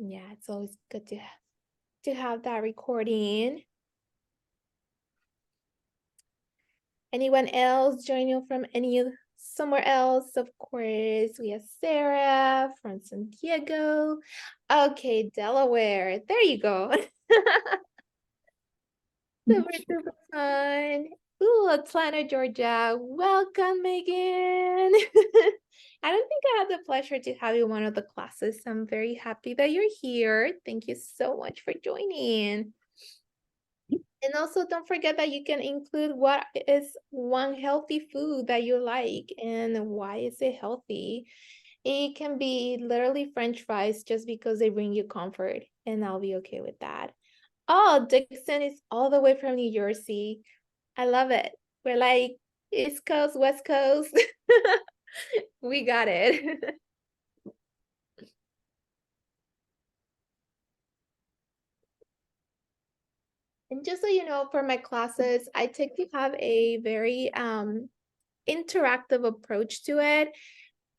Yeah, it's always good to have that recording. Anyone else joining from somewhere else? Of course, we have Sarah from San Diego. Okay, Delaware. There you go. Super, super fun. Ooh, Atlanta, Georgia. Welcome, Megan. I don't think I had the pleasure to have you in one of the classes. I'm very happy that you're here. Thank you so much for joining. And also don't forget that you can include what is one healthy food that you like and why is it healthy. It can be literally French fries just because they bring you comfort, and I'll be okay with that. Oh, Dixon is all the way from New Jersey. I love it. We're like East Coast, West Coast. We got it. And just so you know, for my classes, I take to have a very interactive approach to it.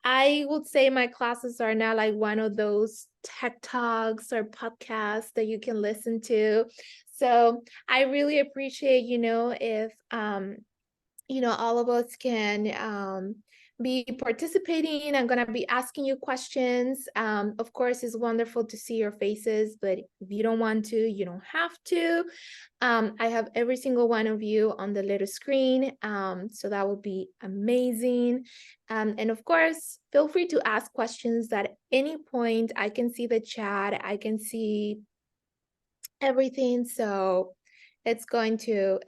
I would say my classes are not like one of those tech talks or podcasts that you can listen to. So I really appreciate, if all of us can be participating. I'm going to be asking you questions. Of course, it's wonderful to see your faces, but if you don't want to, you don't have to. I have every single one of you on the little screen, so that would be amazing. And of course, feel free to ask questions at any point. I can see the chat, I can see everything, so it's going to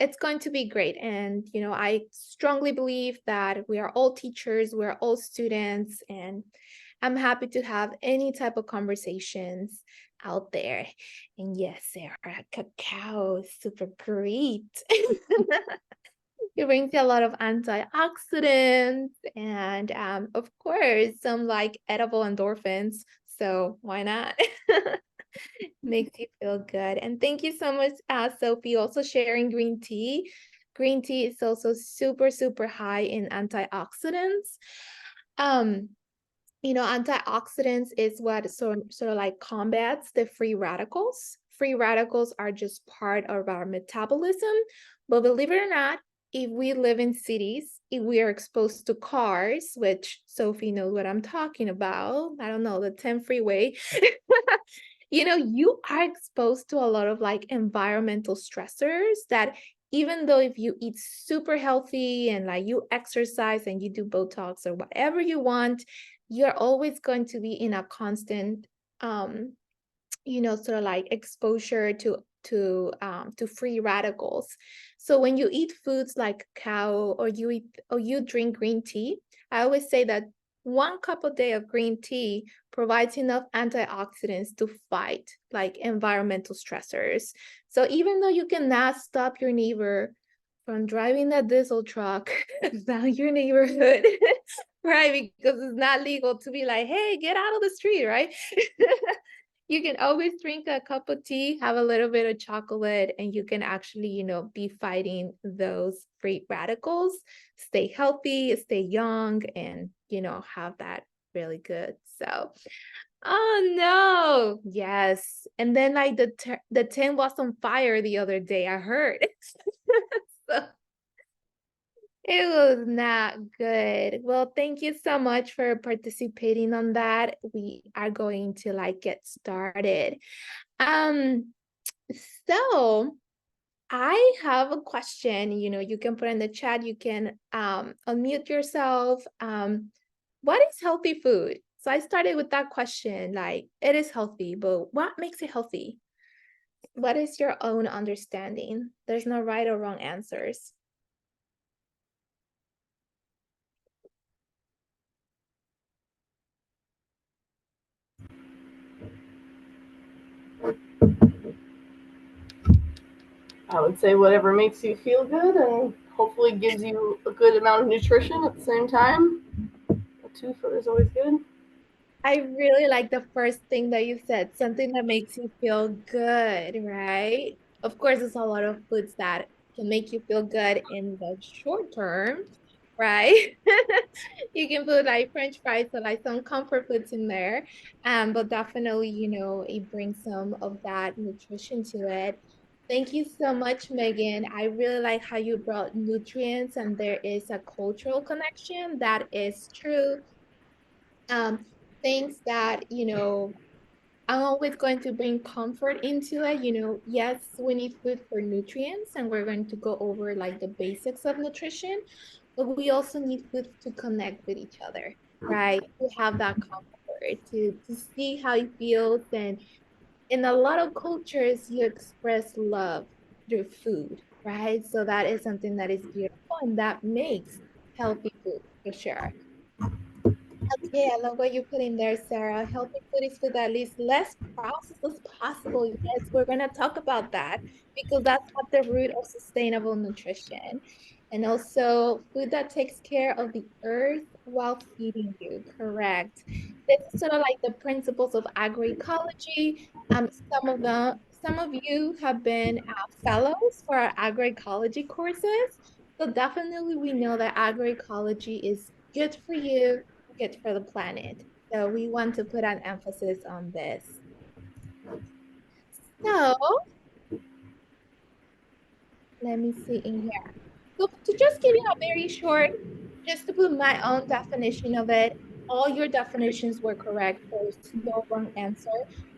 be great. And I strongly believe that we are all teachers, we're all students, and I'm happy to have any type of conversations out there. And yes, Sarah, cacao is super great. It brings you a lot of antioxidants and of course some like edible endorphins, so why not? Makes you feel good. And thank you so much, Sophie, also sharing green tea. Green tea is also super, super high in antioxidants. Um, Antioxidants is what sort of like combats the free radicals. Free radicals are just part of our metabolism. But believe it or not, if we live in cities, if we are exposed to cars, which Sophie knows what I'm talking about, I don't know, the 10 freeway, you are exposed to a lot of like environmental stressors that even though if you eat super healthy and like you exercise and you do Botox or whatever you want, you're always going to be in a constant sort of like exposure to free radicals. So when you eat foods like cacao or you drink green tea, I always say that 1 cup a day of green tea provides enough antioxidants to fight like environmental stressors. So even though you cannot stop your neighbor from driving that diesel truck down your neighborhood, right? Because it's not legal to be like, hey, get out of the street, right? You can always drink a cup of tea, have a little bit of chocolate, and you can actually, be fighting those free radicals, stay healthy, stay young, and, have that really good. So, oh no, yes. And then like the tin was on fire the other day, I heard. So it was not good. Well, thank you so much for participating on that. We are going to like get started. Um, so I have a question, you can put in the chat, you can unmute yourself. What is healthy food? So I started with that question, like it is healthy, but what makes it healthy? What is your own understanding? There's no right or wrong answers. I would say whatever makes you feel good and hopefully gives you a good amount of nutrition at the same time. A twofer is always good. I really like the first thing that you said, something that makes you feel good, right? Of course, there's a lot of foods that can make you feel good in the short term, right? You can put like French fries or like some comfort foods in there. But definitely, it brings some of that nutrition to it. Thank you so much, Megan. I really like how you brought nutrients and there is a cultural connection. That is true. Um, things that, I'm always going to bring comfort into it. Yes, we need food for nutrients, and we're going to go over like the basics of nutrition, but we also need food to connect with each other, right? To have that comfort, to see how it feels. And in a lot of cultures, you express love through food, right? So that is something that is beautiful and that makes healthy food for sure. Okay, I love what you put in there, Sarah. Healthy food is food that is less processed as possible. Yes, we're going to talk about that because that's at the root of sustainable nutrition. And also food that takes care of the earth while feeding you, correct. This is sort of like the principles of agroecology. Some of you have been fellows for our agroecology courses. So definitely we know that agroecology is good for you, good for the planet. So we want to put an emphasis on this. So let me see in here. So to just give you a very short, just to put my own definition of it, all your definitions were correct. There's no wrong answer.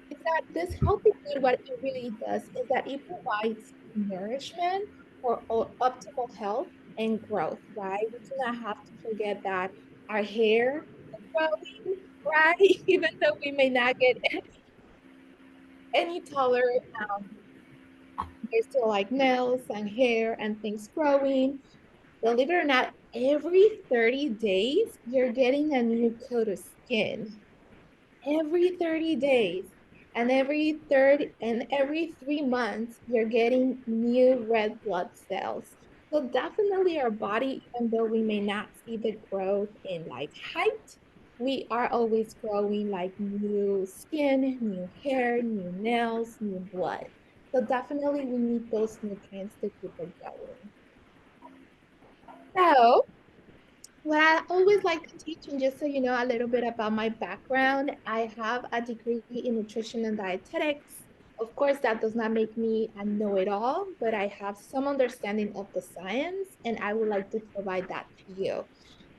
Is that this healthy food, what it really does is that it provides nourishment for optimal health and growth, right? We do not have to forget that our hair is growing, right? Even though we may not get any taller, there's still like nails and hair and things growing. Believe it or not, every 30 days, you're getting a new coat of skin. Every 30 days. And every 3 months, you're getting new red blood cells. So definitely our body, even though we may not see the growth in like height, we are always growing like new skin, new hair, new nails, new blood. So definitely we need those nutrients to keep it going. So what I always like to teach, and just so you know a little bit about my background, I have a degree in nutrition and dietetics. Of course, that does not make me a know-it-all, but I have some understanding of the science, and I would like to provide that to you.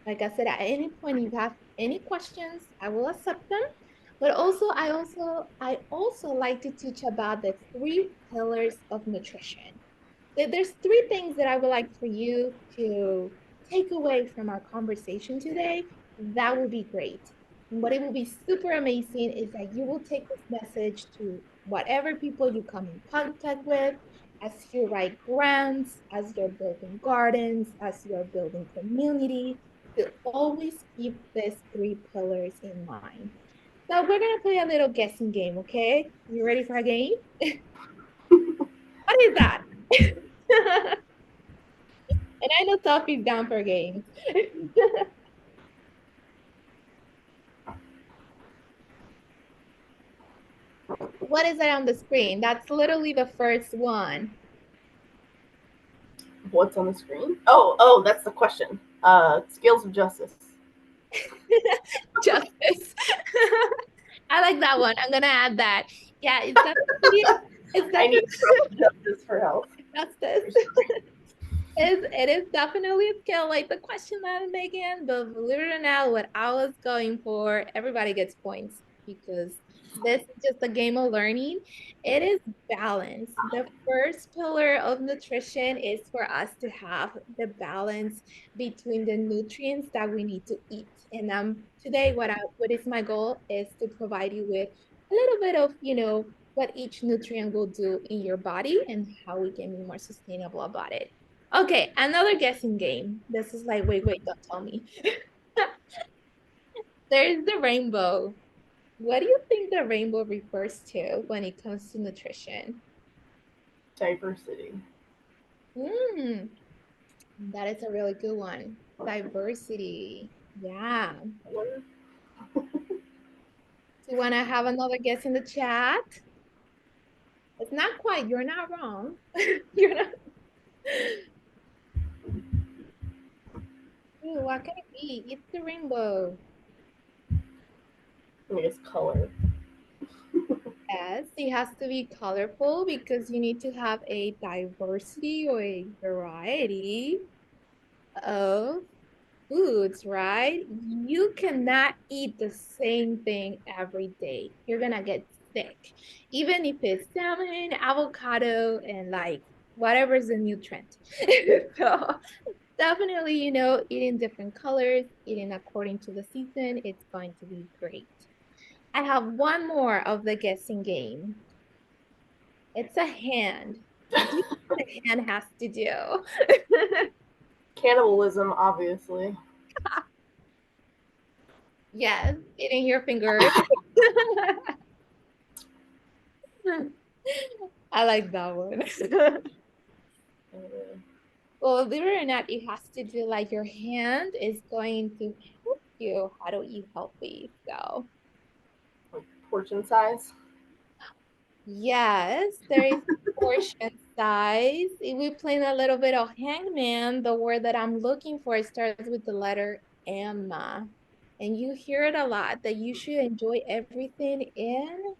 Like I said, at any point you have any questions, I will accept them. But I also like to teach about the 3 pillars of nutrition. There's 3 things that I would like for you to take away from our conversation today. That would be great. And what it will be super amazing is that you will take this message to whatever people you come in contact with, as you write grants, as you're building gardens, as you're building community, to always keep these 3 pillars in mind. So we're gonna play a little guessing game, okay? You ready for a game? What is that? And I know Sophie's down for games. What is it on the screen? That's literally the first one. What's on the screen? Oh, that's the question. Scales of justice. Justice. I like that one. I'm gonna add that. Yeah, it's I definitely need scales of justice for health. justice. It is definitely a skill, like the question that I'm making, but believe it or not, what I was going for, everybody gets points because this is just a game of learning. It is balance. The first pillar of nutrition is for us to have the balance between the nutrients that we need to eat. And today, what is my goal is to provide you with a little bit of, what each nutrient will do in your body and how we can be more sustainable about it. Okay, another guessing game. This is like, wait, don't tell me. There's the rainbow. What do you think the rainbow refers to when it comes to nutrition? Diversity. Hmm, that is a really good one. Diversity. Yeah. Do you want to have another guess in the chat? It's not quite. You're not wrong. You're not. Ooh, what can it be? It's the rainbow. I guess color. Yes, it has to be colorful because you need to have a diversity or a variety of foods, right? You cannot eat the same thing every day. You're gonna get sick, even if it's salmon, avocado, and like whatever's the nutrient. So definitely, eating different colors, eating according to the season, it's going to be great. I have one more of the guessing game. It's a hand. What do you think the hand has to do? Cannibalism, obviously. Yes, eating your fingers. I like that one. Uh, Well, believe it or not, it has to do like your hand is going to help you how to eat healthy. So, like portion size. yes, there is portion size. If we play a little bit of hangman, the word that I'm looking for starts with the letter M. And you hear it a lot that you should enjoy everything in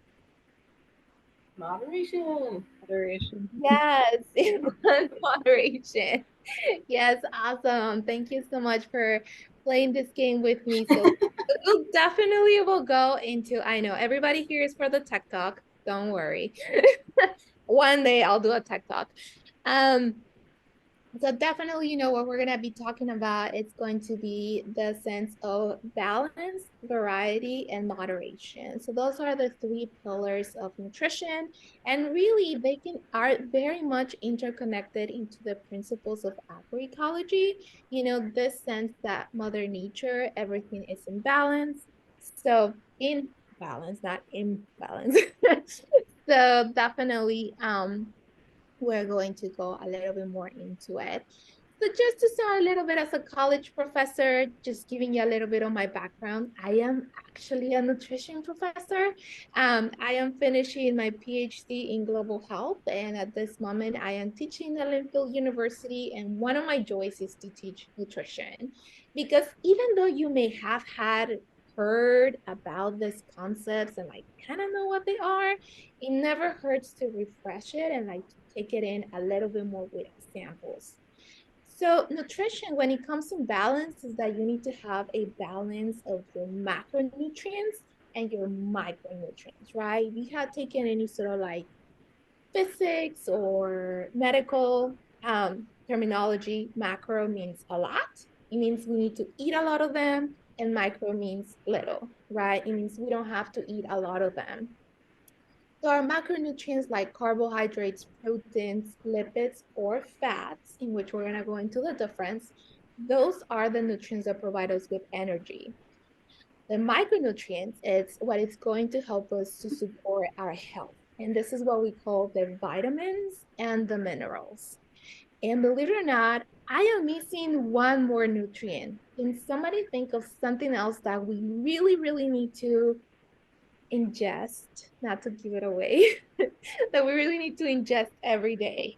Moderation. Moderation. yes, in moderation. Yes, awesome. Thank you so much for playing this game with me. So we'll definitely will go into, I know everybody here is for the tech talk. Don't worry. One day I'll do a tech talk. Um, so definitely, what we're gonna be talking about, it's going to be the sense of balance, variety, and moderation. So those are the three pillars of nutrition, and really they are very much interconnected into the principles of agroecology. This sense that Mother Nature, everything is in balance. So in balance, not imbalance. So definitely, we're going to go a little bit more into it. So just to start a little bit as a college professor, just giving you a little bit of my background, I am actually a nutrition professor. I am finishing my PhD in global health, and at this moment, I am teaching at Linfield University, and one of my joys is to teach nutrition. Because even though you may have had heard about these concepts and like kind of know what they are, it never hurts to refresh it and like to take it in a little bit more with examples. So nutrition, when it comes in balance, is that you need to have a balance of your macronutrients and your micronutrients, right? If you have taken any sort of like physics or medical terminology, macro means a lot. It means we need to eat a lot of them, and micro means little, right? It means we don't have to eat a lot of them. So our macronutrients like carbohydrates, proteins, lipids, or fats, in which we're going to go into the difference, those are the nutrients that provide us with energy. The micronutrients is what is going to help us to support our health. And this is what we call the vitamins and the minerals. And believe it or not, I am missing one more nutrient. Can somebody think of something else that we really, really need to ingest, not to give it away, that we really need to ingest every day?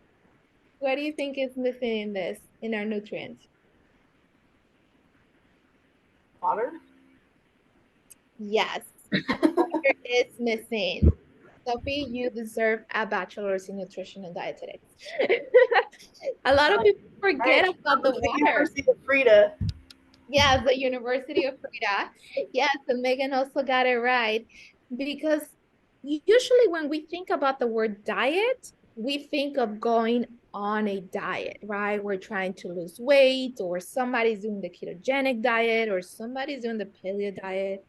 What do you think is missing in this, in our nutrients? Water. Yes, water is missing. Sophie, you deserve a bachelor's in nutrition and dietetics. A lot of Like, people all right, forget she about the comes to the water. University of Frida. Yes, the University of Frida. Yes, and Megan also got it right. Because usually when we think about the word diet, we think of going on a diet, right? We're trying to lose weight, or somebody's doing the ketogenic diet, or somebody's doing the paleo diet.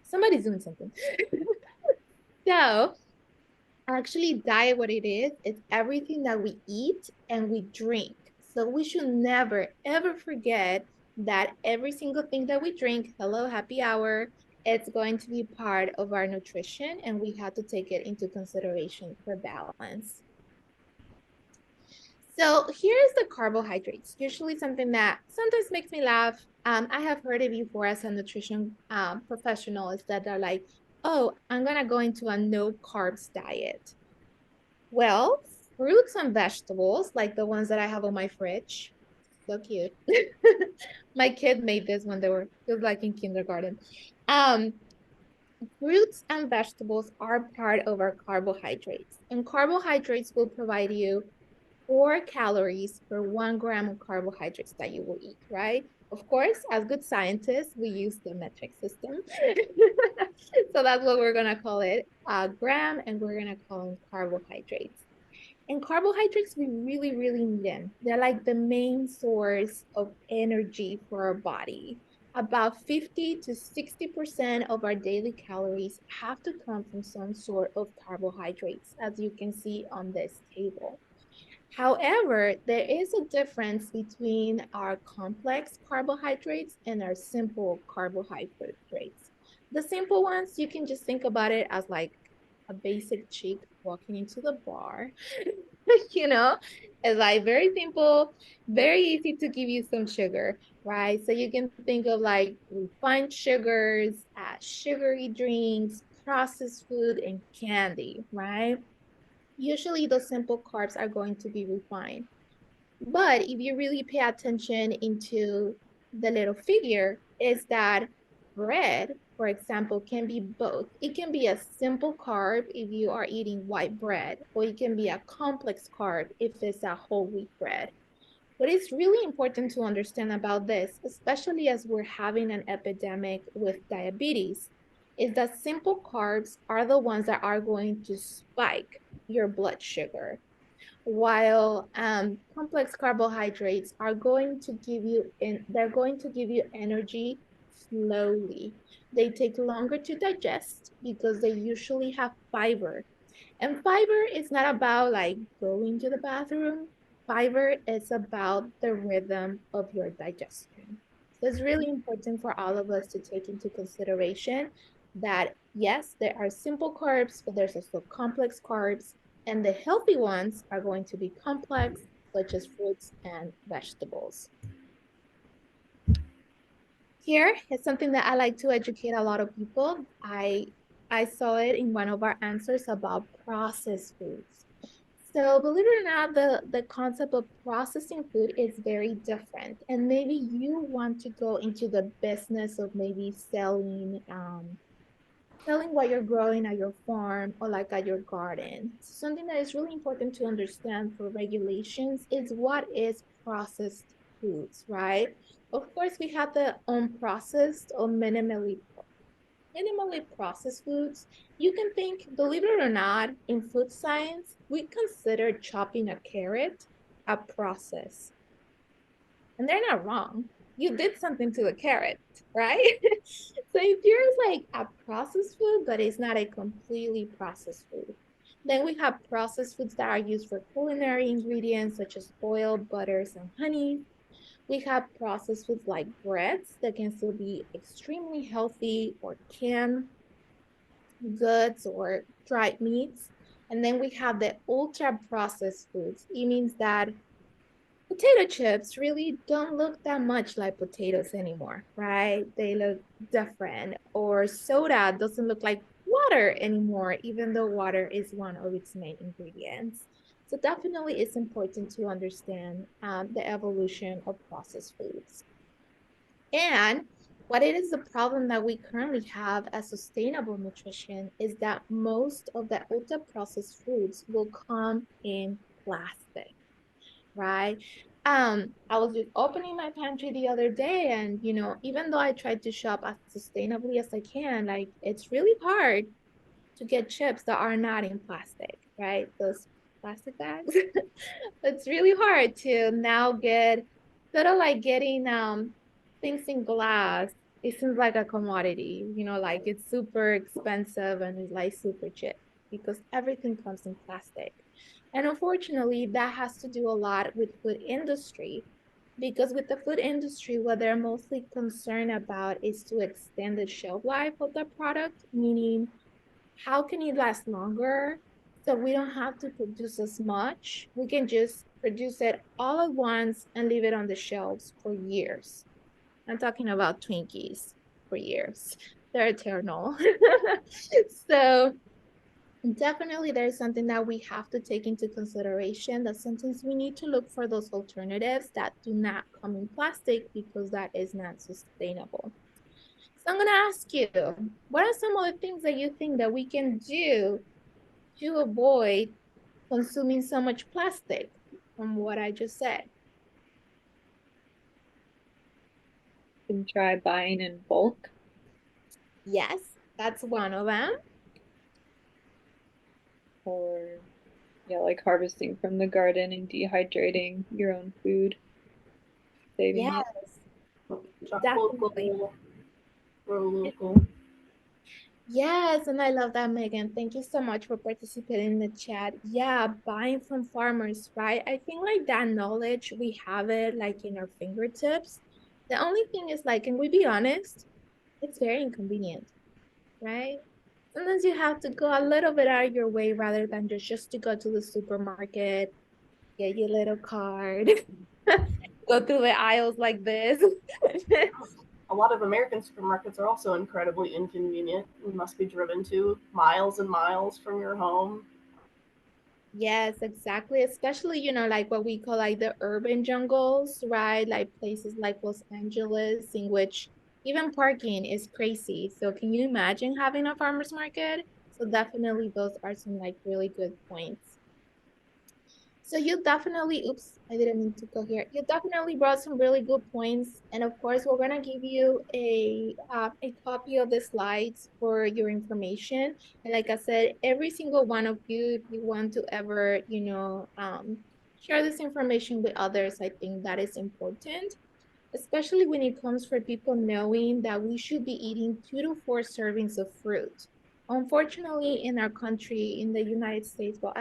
Somebody's doing something. So actually, diet, what it is, it's everything that we eat and we drink. So we should never, ever forget that every single thing that we drink, hello, happy hour, it's going to be part of our nutrition, and we have to take it into consideration for balance. So here's the carbohydrates, usually something that sometimes makes me laugh. I have heard it before as a nutrition professional, is that they're like, oh, I'm gonna go into a no carbs diet. Well, fruits and vegetables, like the ones that I have on my fridge, So cute. My kid made this when they were just like in kindergarten. Um, Fruits and vegetables are part of our carbohydrates, and carbohydrates will provide you 4 calories per 1 gram of carbohydrates that you will eat, right? Of course, as good scientists, we use the metric system. So that's what we're going to call it, a gram, and we're going to call them carbohydrates. And carbohydrates, we really, really need them. They're like the main source of energy for our body. About 50 to 60% of our daily calories have to come from some sort of carbohydrates, as you can see on this table. However, there is a difference between our complex carbohydrates and our simple carbohydrates. The simple ones, you can just think about it as like a basic chick walking into the bar. you know, it's like very simple, very easy to give you some sugar, right? So you can think of like refined sugars, sugary drinks, processed food, and candy, right? Usually the simple carbs are going to be refined. But if you really pay attention into the little figure, is that bread, for example, can be both. It can be a simple carb if you are eating white bread, or it can be a complex carb if it's a whole wheat bread. What is really important to understand about this, especially as we're having an epidemic with diabetes, is that simple carbs are the ones that are going to spike your blood sugar, while complex carbohydrates are going to give you they're going to give you energy slowly. They take longer to digest because they usually have fiber, and fiber is not about like going to the bathroom. Fiber is about the rhythm of your digestion. So it's really important for all of us to take into consideration that yes, there are simple carbs, but there's also complex carbs, and the healthy ones are going to be complex, such as fruits and vegetables. Here is something that I like to educate a lot of people. I saw it in one of our answers about processed foods. So believe it or not, the concept of processing food is very different. And maybe you want to go into the business of maybe selling what you're growing at your farm or like at your garden. Something that is really important to understand for regulations is what is processed foods, right? Of course, we have the unprocessed or minimally processed foods. You can think, believe it or not, in food science, we consider chopping a carrot a process. And they're not wrong. You did something to the carrot, right? So if yours like a processed food, but it's not a completely processed food. Then we have processed foods that are used for culinary ingredients such as oil, butters, and honey. We have processed foods like breads that can still be extremely healthy, or canned goods or dried meats. And then we have the ultra processed foods. It means that potato chips really don't look that much like potatoes anymore, right? They look different. Or soda doesn't look like water anymore, even though water is one of its main ingredients. So definitely it's important to understand the evolution of processed foods. And what it is the problem that we currently have as sustainable nutrition is that most of the ultra processed foods will come in plastic, right? I was just opening my pantry the other day, and even though I tried to shop as sustainably as I can, like it's really hard to get chips that are not in plastic, right? Those plastic bags. It's really hard to now get sort of like getting things in glass. It seems like a commodity, like it's super expensive and it's like super cheap because everything comes in plastic. And unfortunately, that has to do a lot with food industry, because with the food industry, what they're mostly concerned about is to extend the shelf life of the product, meaning how can it last longer so we don't have to produce as much? We can just produce it all at once and leave it on the shelves for years. I'm talking about Twinkies for years. They're eternal. So Definitely, there's something that we have to take into consideration that sometimes we need to look for those alternatives that do not come in plastic because that is not sustainable. So I'm going to ask you, what are some of the things that you think that we can do to avoid consuming so much plastic from what I just said? And try buying in bulk. Yes, that's one of them. Or yeah, like harvesting from the garden and dehydrating your own food, saving it. Yes, Shop definitely. local, grow local. Yes, and I love that, Megan. Thank you so much for participating in the chat. Yeah, buying from farmers, right? I think like that knowledge, we have it like in our fingertips. The only thing is like, can we be honest? It's very inconvenient, right? Sometimes you have to go a little bit out of your way rather than just to go to the supermarket, get your little card, go through the aisles like this. A lot of American supermarkets are also incredibly inconvenient. You must be driven to miles and miles from your home. Yes, exactly. Especially, like what we call like the urban jungles, right? Like places like Los Angeles, in which even parking is crazy. So can you imagine having a farmer's market? So definitely those are some like really good points. So you definitely, oops, I didn't mean to go here. You definitely brought some really good points, and of course, we're gonna give you a copy of the slides for your information. And like I said, every single one of you, if you want to ever, share this information with others, I think that is important, especially when it comes for people knowing that we should be eating 2 to 4 servings of fruit. Unfortunately, in our country, in the United States, well,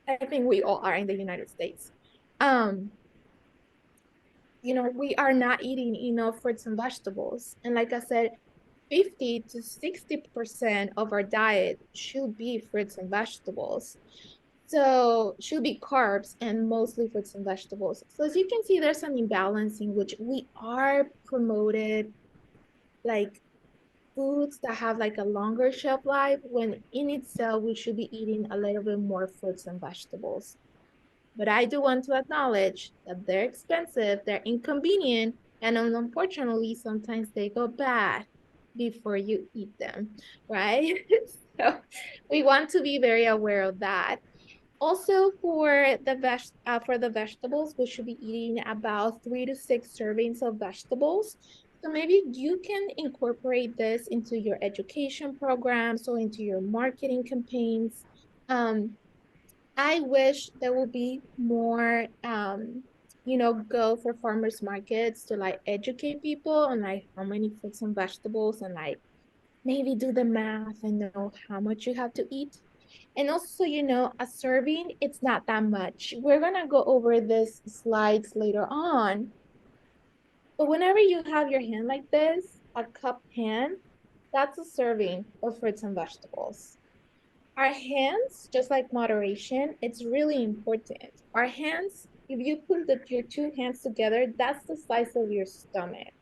I think we all are in the United States. Um, we are not eating enough fruits and vegetables. And like I said, 50 to 60% of our diet should be fruits and vegetables. So should be carbs and mostly fruits and vegetables. So as you can see, there's an imbalance in which we are promoted like foods that have like a longer shelf life when in itself we should be eating a little bit more fruits and vegetables. But I do want to acknowledge that they're expensive, they're inconvenient, and unfortunately, sometimes they go bad before you eat them, right? So we want to be very aware of that. Also, for the vegetables, we should be eating about 3 to 6 servings of vegetables. So maybe you can incorporate this into your education programs or into your marketing campaigns. Um, I wish there will be more go for farmers markets to like educate people on like how many fruits and vegetables and like maybe do the math and know how much you have to eat. And also, a serving, it's not that much. We're gonna go over this slides later on. But whenever you have your hand like this, a cup hand, that's a serving of fruits and vegetables. Our hands, just like moderation, it's really important. Our hands, if you put your 2 hands together, that's the size of your stomach.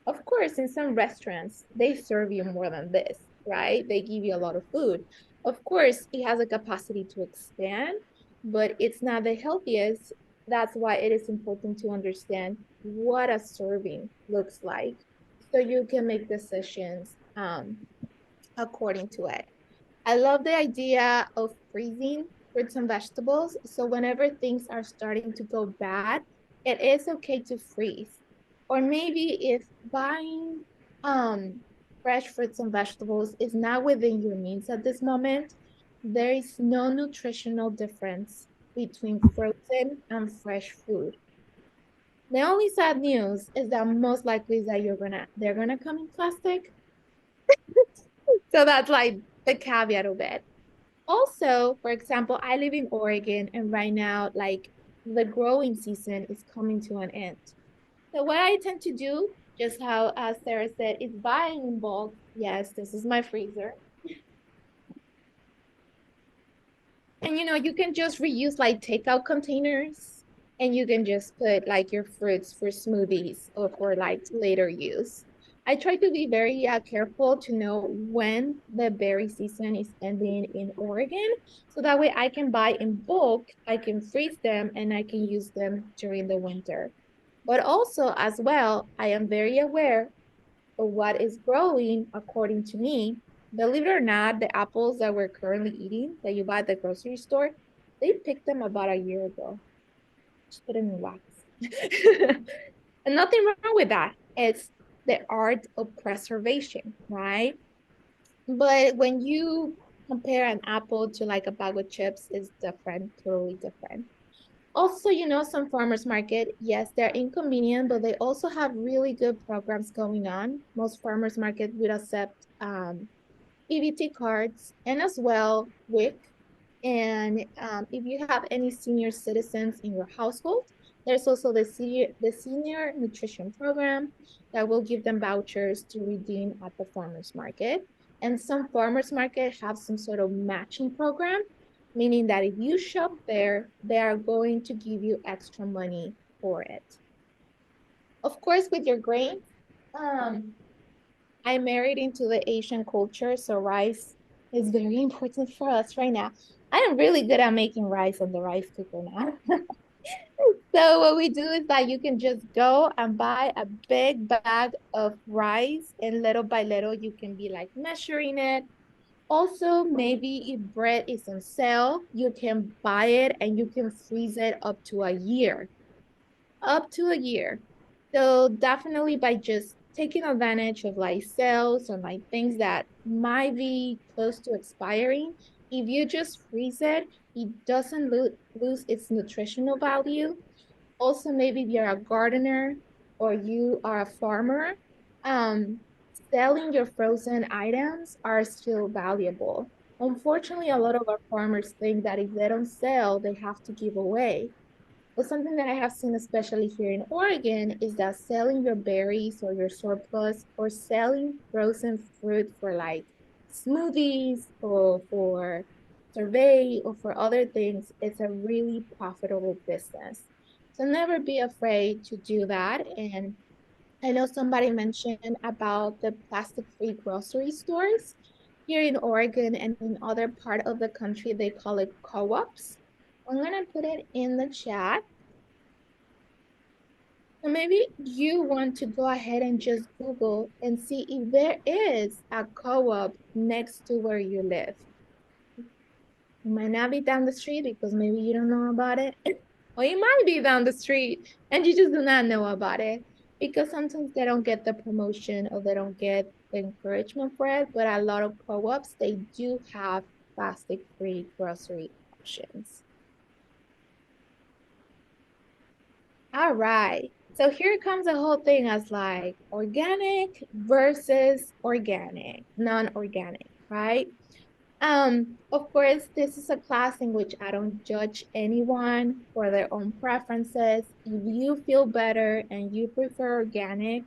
Of course, in some restaurants, they serve you more than this, right? They give you a lot of food. Of course, it has a capacity to expand, but it's not the healthiest. That's why it is important to understand what a serving looks like so you can make decisions according to it. I love the idea of freezing fruits and vegetables. So whenever things are starting to go bad, it is okay to freeze. Or maybe if buying fresh fruits and vegetables is not within your means at this moment, there is no nutritional difference between frozen and fresh food. The only sad news is that most likely is that they're gonna come in plastic. So that's like the caveat of it. Also, for example, I live in Oregon and right now, like the growing season is coming to an end. So what I tend to do, just how Sarah said, is buying in bulk. Yes, this is my freezer. And you can just reuse like takeout containers and you can just put like your fruits for smoothies or for like later use. I try to be very careful to know when the berry season is ending in Oregon. So that way I can buy in bulk, I can freeze them, and I can use them during the winter. But also, as well, I am very aware of what is growing according to me. Believe it or not, the apples that we're currently eating that you buy at the grocery store, they picked them about a year ago. Just put them in wax. And nothing wrong with that. It's the art of preservation, right? But when you compare an apple to like a bag of chips, it's different, totally different. Also, some farmers market, yes, they're inconvenient, but they also have really good programs going on. Most farmers market would accept EBT cards and as well WIC. And if you have any senior citizens in your household, there's also the senior nutrition program that will give them vouchers to redeem at the farmers market. And some farmers market have some sort of matching program, meaning that if you shop there, they are going to give you extra money for it. Of course, with your grains, um, I married into the Asian culture, so rice is very important for us right now. I am really good at making rice on the rice cooker now. So what we do is that you can just go and buy a big bag of rice, and little by little you can be like measuring it. Also, maybe if bread is on sale, you can buy it and you can freeze it up to a year. Up to a year. So definitely by just taking advantage of like sales or like things that might be close to expiring, if you just freeze it, it doesn't lose its nutritional value. Also, maybe if you're a gardener or you are a farmer, um, selling your frozen items are still valuable. Unfortunately, a lot of our farmers think that if they don't sell, they have to give away. But something that I have seen, especially here in Oregon, is that selling your berries or your surplus or selling frozen fruit for like smoothies or for survey or for other things, it's a really profitable business. So never be afraid to do that. And I know somebody mentioned about the plastic-free grocery stores. Here in Oregon and in other part of the country, they call it co-ops. I'm gonna put it in the chat. So maybe you want to go ahead and just Google and see if there is a co-op next to where you live. It might not be down the street because maybe you don't know about it. Or it might be down the street and you just do not know about it because sometimes they don't get the promotion or they don't get the encouragement for it. But a lot of co-ops, they do have plastic-free grocery options. All right. So here comes the whole thing as like organic versus organic, non-organic, right? Of course, this is a class in which I don't judge anyone for their own preferences. If you feel better and you prefer organic,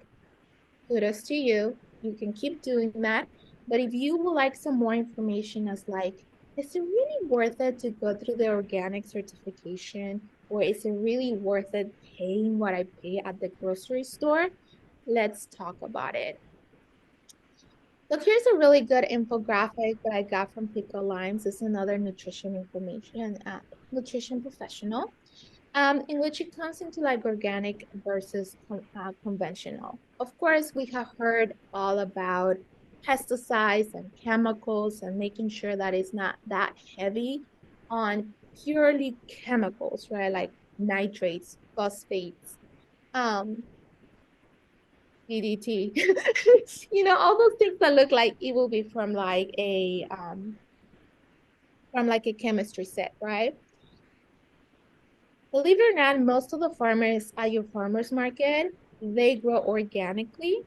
kudos to you. You can keep doing that. But if you would like some more information as like, is it really worth it to go through the organic certification? Or is it really worth it paying what I pay at the grocery store? Let's talk about it. Look, here's a really good infographic that I got from Pico Limes. It's another nutrition information, nutrition professional, in which it comes into like organic versus conventional. Of course, we have heard all about pesticides and chemicals and making sure that it's not that heavy on purely chemicals, right? Like nitrates, phosphates, um, DDT. All those things that look like it will be from like a chemistry set, right? Believe it or not, most of the farmers at your farmers market, they grow organically.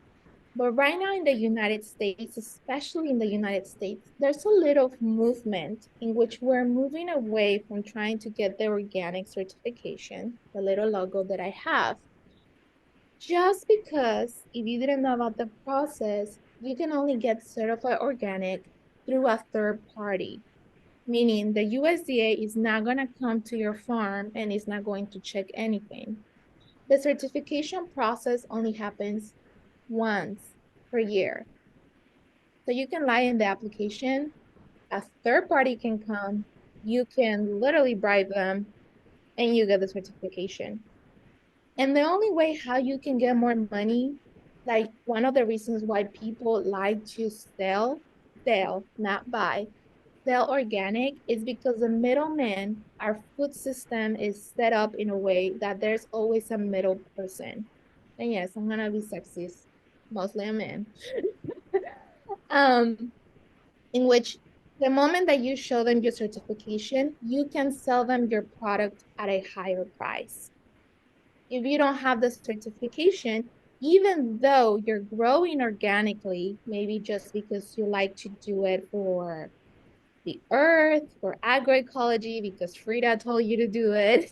But right now in the United States, especially in the United States, there's a little movement in which we're moving away from trying to get the organic certification, the little logo that I have. Just because if you didn't know about the process, you can only get certified organic through a third party, meaning the USDA is not going to come to your farm and is not going to check anything. The certification process only happens once per year. So you can lie in the application, a third party can come, you can literally bribe them, and you get the certification. And the only way how you can get more money, like one of the reasons why people like to sell, not buy, sell organic is because the middleman, our food system is set up in a way that there's always a middle person. And yes, I'm gonna be sexist, mostly a man. um, in which the moment that you show them your certification, you can sell them your product at a higher price. If you don't have the certification, even though you're growing organically, maybe just because you like to do it for the earth, for agroecology, because Frida told you to do it,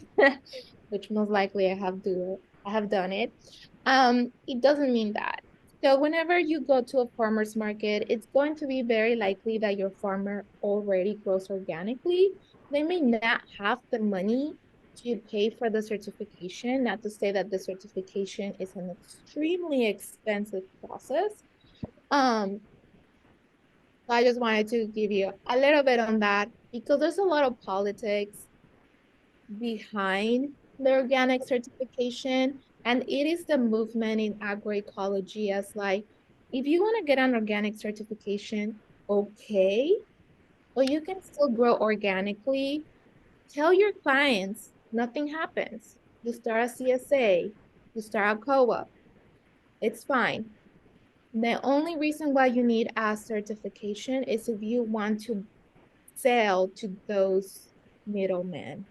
which most likely I have done it. It doesn't mean that. So whenever you go to a farmer's market, it's going to be very likely that your farmer already grows organically. They may not have the money to pay for the certification, not to say that the certification is an extremely expensive process. Um, so I just wanted to give you a little bit on that because there's a lot of politics behind the organic certification. And it is the movement in agroecology as like, if you want to get an organic certification, okay, but you can still grow organically. Tell your clients nothing happens. You start a CSA, you start a co-op, it's fine. The only reason why you need a certification is if you want to sell to those middlemen,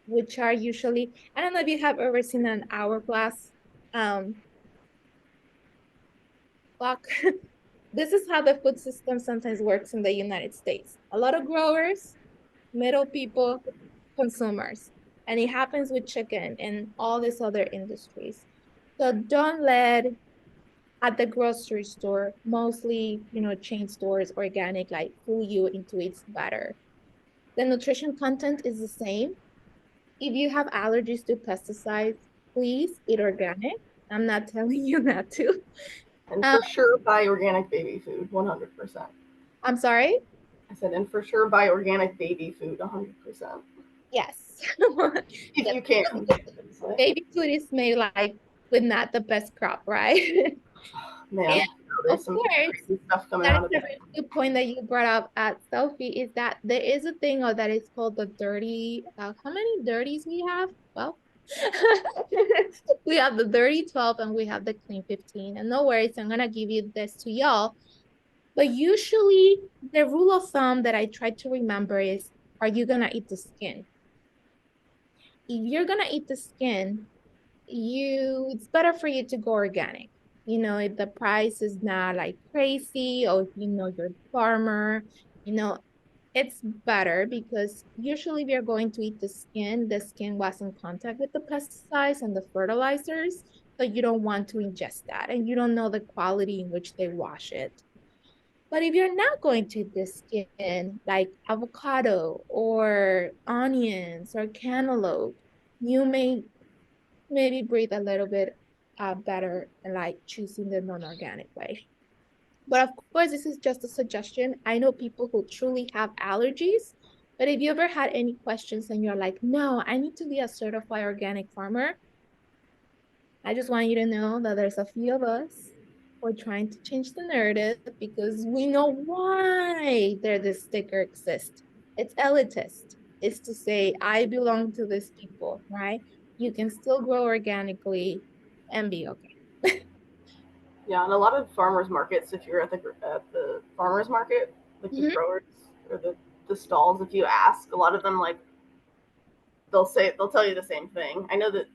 which are usually, I don't know if you have ever seen an hourglass clock. This is how the food system sometimes works in the United States. A lot of growers, middle people, consumers. And it happens with chicken and all these other industries. So don't let at the grocery store, mostly, chain stores, organic, like fool you into it's better. The nutrition content is the same. If you have allergies to pesticides, please eat organic. I'm not telling you not to. And Um, for sure, buy organic baby food, 100%. I'm sorry. I said, and for sure, buy organic baby food, 100%. Yes. If Yes. you can. Baby food is made like with not the best crop, right? And Man, of there's some course, crazy stuff coming that out is of a it. very good point that you brought up at Sophie is that there is a thing that is called the dirty. How many dirties we have? Well, we have the dirty 12 and we have the clean 15. And no worries, I'm gonna give you this to y'all. But usually, the rule of thumb that I try to remember is: are you gonna eat the skin? If you're gonna eat the skin, it's better for you to go organic. If the price is not like crazy, or if you're a farmer, you know, it's better because usually if you're going to eat the skin was in contact with the pesticides and the fertilizers. So you don't want to ingest that and you don't know the quality in which they wash it. But if you're not going to eat the skin, like avocado or onions or cantaloupe, you may maybe breathe a little bit better and like choosing the non-organic way. But of course, this is just a suggestion. I know people who truly have allergies, but if you ever had any questions and you're like, no, I need to be a certified organic farmer, I just want you to know that there's a few of us who are trying to change the narrative because we know why this sticker exists. It's elitist. It's to say, I belong to these people, right? You can still grow organically and be okay. Yeah, and a lot of farmers markets, if you're at the farmers market, like the Mhm. growers or the stalls, if you ask, a lot of them like they'll tell you the same thing. I know that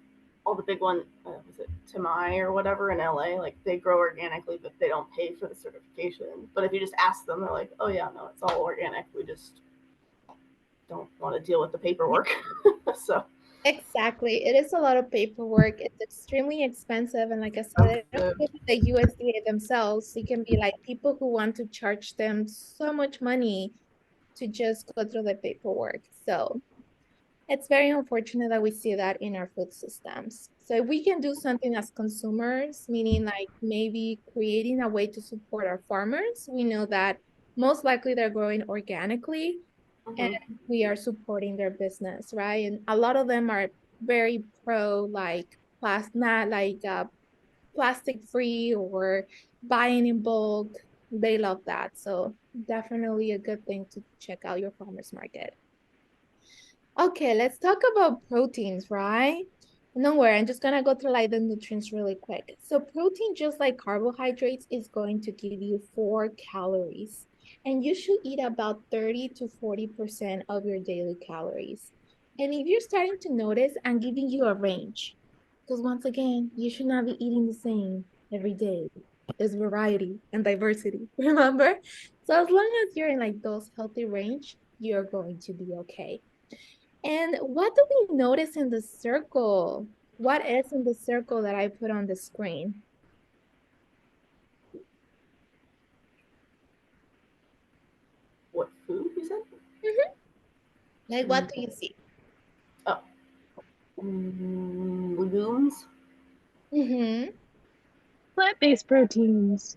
all the big one was it Tamai or whatever in LA, like they grow organically, but they don't pay for the certification. But if you just ask them, they're like, "Oh yeah, no, it's all organic. We just don't want to deal with the paperwork." So Exactly. It is a lot of paperwork. It's extremely expensive. And like I said, that's it don't good. go to the USDA themselves. It can be like people who want to charge them so much money to just go through the paperwork. So it's very unfortunate that we see that in our food systems. So if we can do something as consumers, meaning like maybe creating a way to support our farmers, we know that most likely they're growing organically and Hmm. we are supporting their business, right? And a lot of them are very pro like not like plastic free or buying in bulk. They love that. So definitely a good thing to check out your farmers market. Okay, let's talk about proteins, right? Don't worry, I'm just gonna go through like the nutrients really quick. So protein, just like carbohydrates, is going to give you 4 calories. And you should eat about 30 to 40% of your daily calories. And if you're starting to notice, I'm giving you a range. Because once again, you should not be eating the same every day. There's variety and diversity, remember? So as long as you're in like those healthy range, you're going to be okay. And what do we notice in the circle? What is in the circle that I put on the screen? What food you said? Mhm. Like, what Mm. do you see? Oh, legumes. Mm-hmm. Plant-based proteins.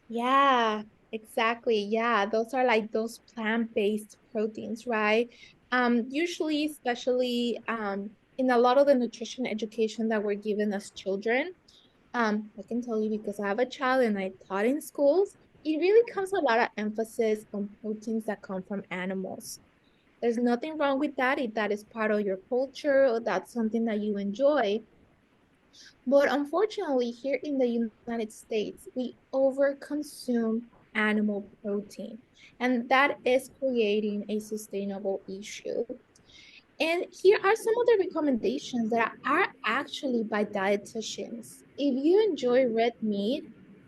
Yeah, exactly. Yeah, those are like those plant-based proteins, right? Usually, especially in a lot of the nutrition education that we're given as children, I can tell you because I have a child and I taught in schools, it really comes a lot of emphasis on proteins that come from animals. There's nothing wrong with that if that is part of your culture or that's something that you enjoy. But unfortunately, here in the United States, we overconsume animal protein, and that is creating a sustainable issue. And here are some of the recommendations that are actually by dietitians. If you enjoy red meat,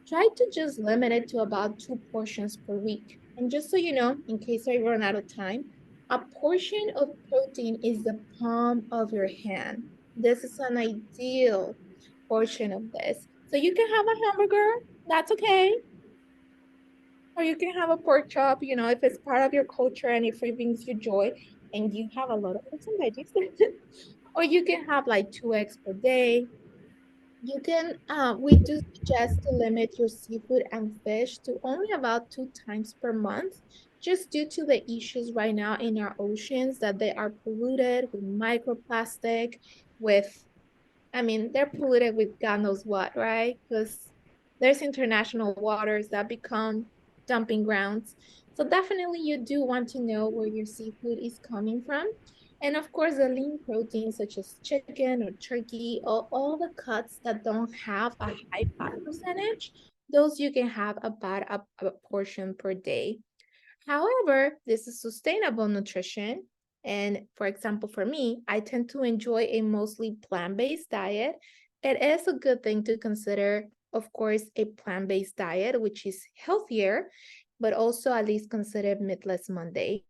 try to just limit it to about 2 portions per week. And just so you know, in case I run out of time, a portion of protein is the palm of your hand. This is an ideal portion of this. So you can have a hamburger, that's okay. Or you can have a pork chop, if it's part of your culture and if it brings you joy and you have a lot of fruits and veggies. Or you can have like 2 eggs per day. We do suggest to limit your seafood and fish to only about 2 times per month, just due to the issues right now in our oceans that they are polluted with microplastic, with they're polluted with God knows what, right? Because there's international waters that become dumping grounds. So definitely you do want to know where your seafood is coming from. And of course, the lean proteins such as chicken or turkey, or all the cuts that don't have a high fat percentage, those you can have about a portion per day. However, this is sustainable nutrition. And for example, for me, I tend to enjoy a mostly plant-based diet. It is a good thing to consider, of course, a plant-based diet, which is healthier, but also at least consider Meatless Monday.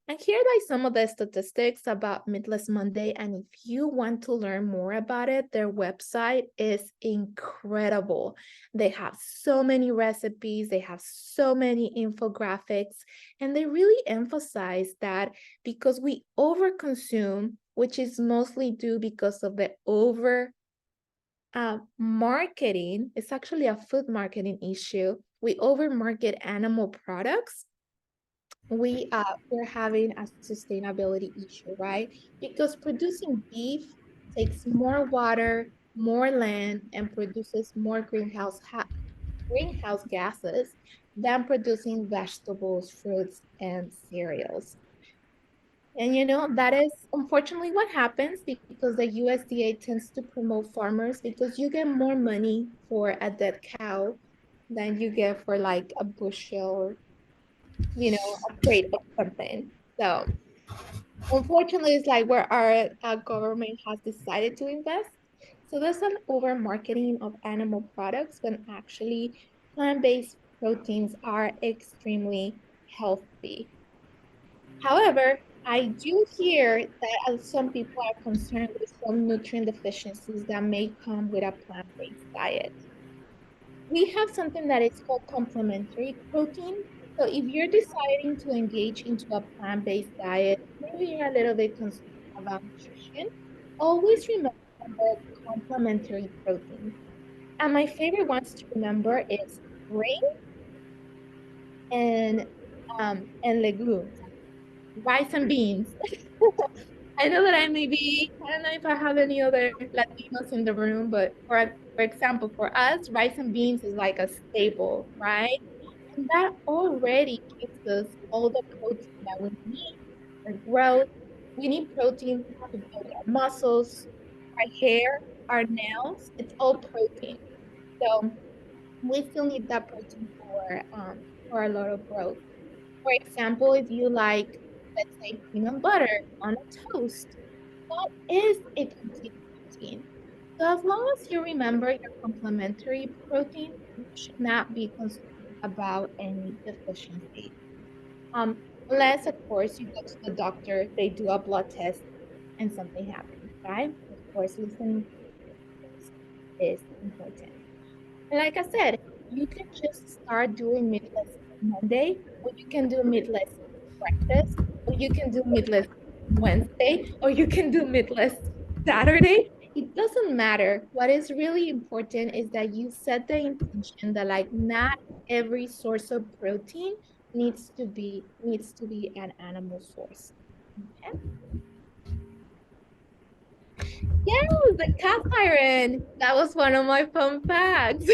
And here are like some of the statistics about Meatless Monday. And if you want to learn more about it, their website is incredible. They have so many recipes, they have so many infographics, and they really emphasize that because we overconsume, which is mostly due because of the over marketing, it's actually a food marketing issue. We over market animal products, we're having a sustainability issue, right? Because producing beef takes more water, more land, and produces more greenhouse gases than producing vegetables, fruits, and cereals. And that is unfortunately what happens because the USDA tends to promote farmers because you get more money for a dead cow than you get for like a bushel or a crate of something. So unfortunately, it's like where our government has decided to invest. So there's an over marketing of animal products when actually plant-based proteins are extremely healthy. However, I do hear that some people are concerned with some nutrient deficiencies that may come with a plant-based diet. We have something that is called complementary protein. So if you're deciding to engage into a plant-based diet, maybe you're a little bit concerned about nutrition, always remember the complementary proteins. And my favorite ones to remember is grain and legumes, rice and beans. I know that I may be, I don't know if I have any other Latinos in the room, but for example, for us, rice and beans is like a staple, right? And that already gives us all the protein that we need for growth. We need protein to build our muscles, our hair, our nails. It's all protein. So we still need that protein for a lot of growth. For example, if you like, let's say, peanut butter on a toast, that is a complete protein. So as long as you remember your complementary protein, you should not be concerned about any deficiency. Unless of course you go to the doctor, they do a blood test and something happens, right? Of course, listening to your doctors is important. And like I said, you can just start doing meatless on Monday, or you can do meatless breakfast, or you can do meatless Wednesday, or you can do meatless Saturday. It doesn't matter. What is really important is that you set the intention that like not every source of protein needs to be an animal source. Okay? Yes, the cast iron. That was one of my fun facts.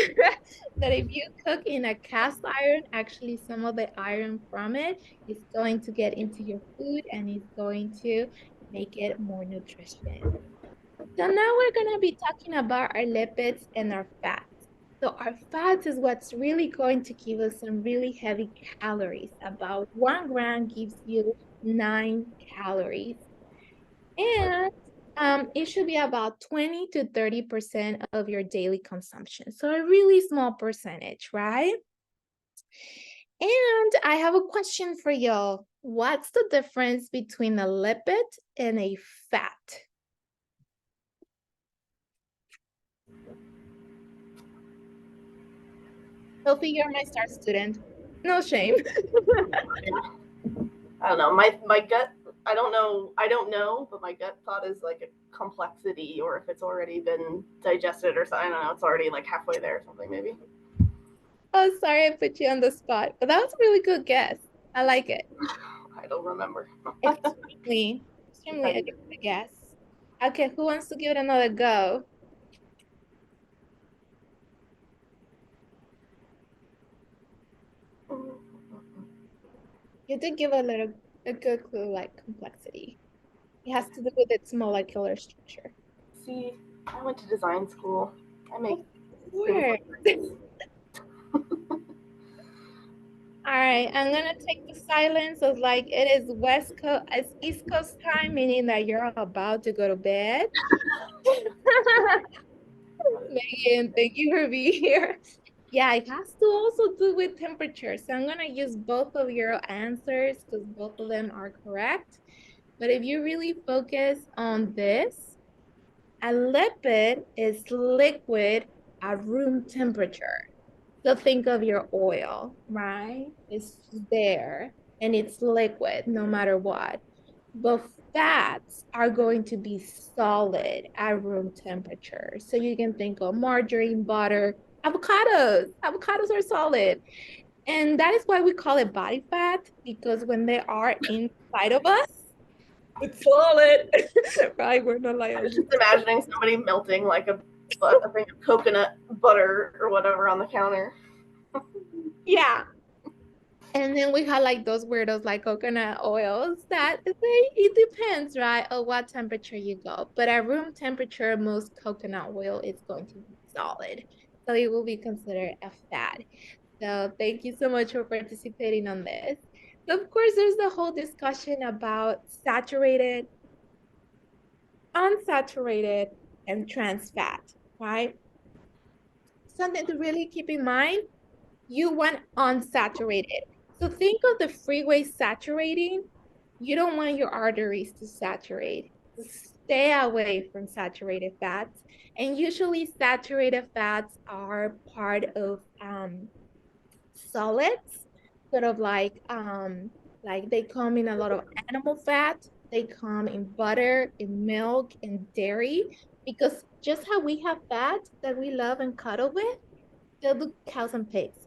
That if you cook in a cast iron, actually some of the iron from it is going to get into your food and is going to make it more nutritious. So now we're going to be talking about our lipids and our fats. So our fats is what's really going to give us some really heavy calories. About 1 gram gives you 9 calories. And it should be about 20 to 30% of your daily consumption. So a really small percentage, right? And I have a question for y'all. What's the difference between a lipid and a fat? Sophie, you're my star student. No shame. I don't know. My gut. I don't know, but my gut thought is like a complexity, or if it's already been digested or something. I don't know. It's already like halfway there or something, maybe. Oh, sorry, I put you on the spot, but that was a really good guess. I like it. I don't remember. Extremely a good guess. Okay, who wants to give it another go? You did give a good clue, like complexity. It has to do with its molecular structure. See, I went to design school. I make things Sure. like this. All right, I'm gonna take the silence as like it is West Coast, it's East Coast time, meaning that you're about to go to bed. Megan, thank you for being here. Yeah, it has to also do with temperature. So I'm gonna use both of your answers because both of them are correct. But if you really focus on this, a lipid is liquid at room temperature. So think of your oil, right? It's there and it's liquid no matter what. But fats are going to be solid at room temperature. So you can think of margarine, butter, avocados. Avocados are solid. And that is why we call it body fat, because when they are inside of us, it's solid. Right? We're not like, I was just imagining somebody melting like a thing of coconut butter or whatever on the counter. yeah. And then we have like those weirdos like coconut oils that it depends, right, on what temperature you go. But at room temperature, most coconut oil is going to be solid. So it will be considered a fat. So thank you so much for participating on this. So of course, there's the whole discussion about saturated, unsaturated, and trans fat, right? Something to really keep in mind, you want unsaturated. So think of the freeway saturating. You don't want your arteries to saturate. Stay away from saturated fats. And usually saturated fats are part of solids, sort of like they come in a lot of animal fat. They come in butter, in milk, in dairy. because just how we have fat that we love and cuddle with, so do cows and pigs.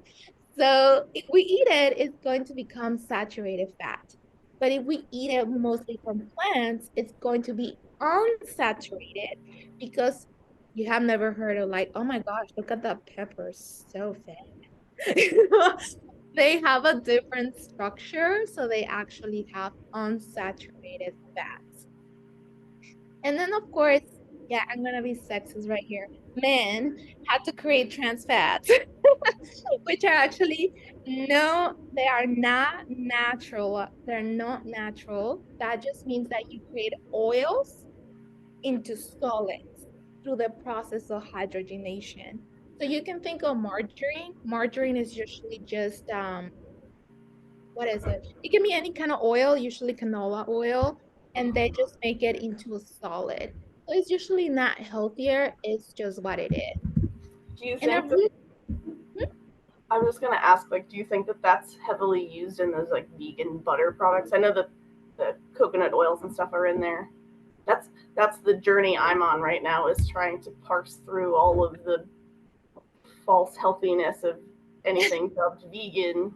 So if we eat it, it's going to become saturated fat. But if we eat it mostly from plants, it's going to be unsaturated because you have never heard of like, oh my gosh, look at that pepper, so fat. They have a different structure, so they actually have unsaturated fats. And then, of course, yeah, I'm gonna be sexist right here. Men had to create trans fats, which are actually no, they are not natural. They're not natural. That just means that you create oils into solids through the process of hydrogenation. So you can think of margarine. Margarine is usually just what is it? It can be any kind of oil, usually canola oil, and they just make it into a solid. So it's usually not healthier, it's just what it is. Do you And a think that root, I was just gonna ask, like, do you think that that's heavily used in those like vegan butter products? I know that the coconut oils and stuff are in there. That's that's the journey I'm on right now, is trying to parse through all of the false healthiness of anything dubbed vegan.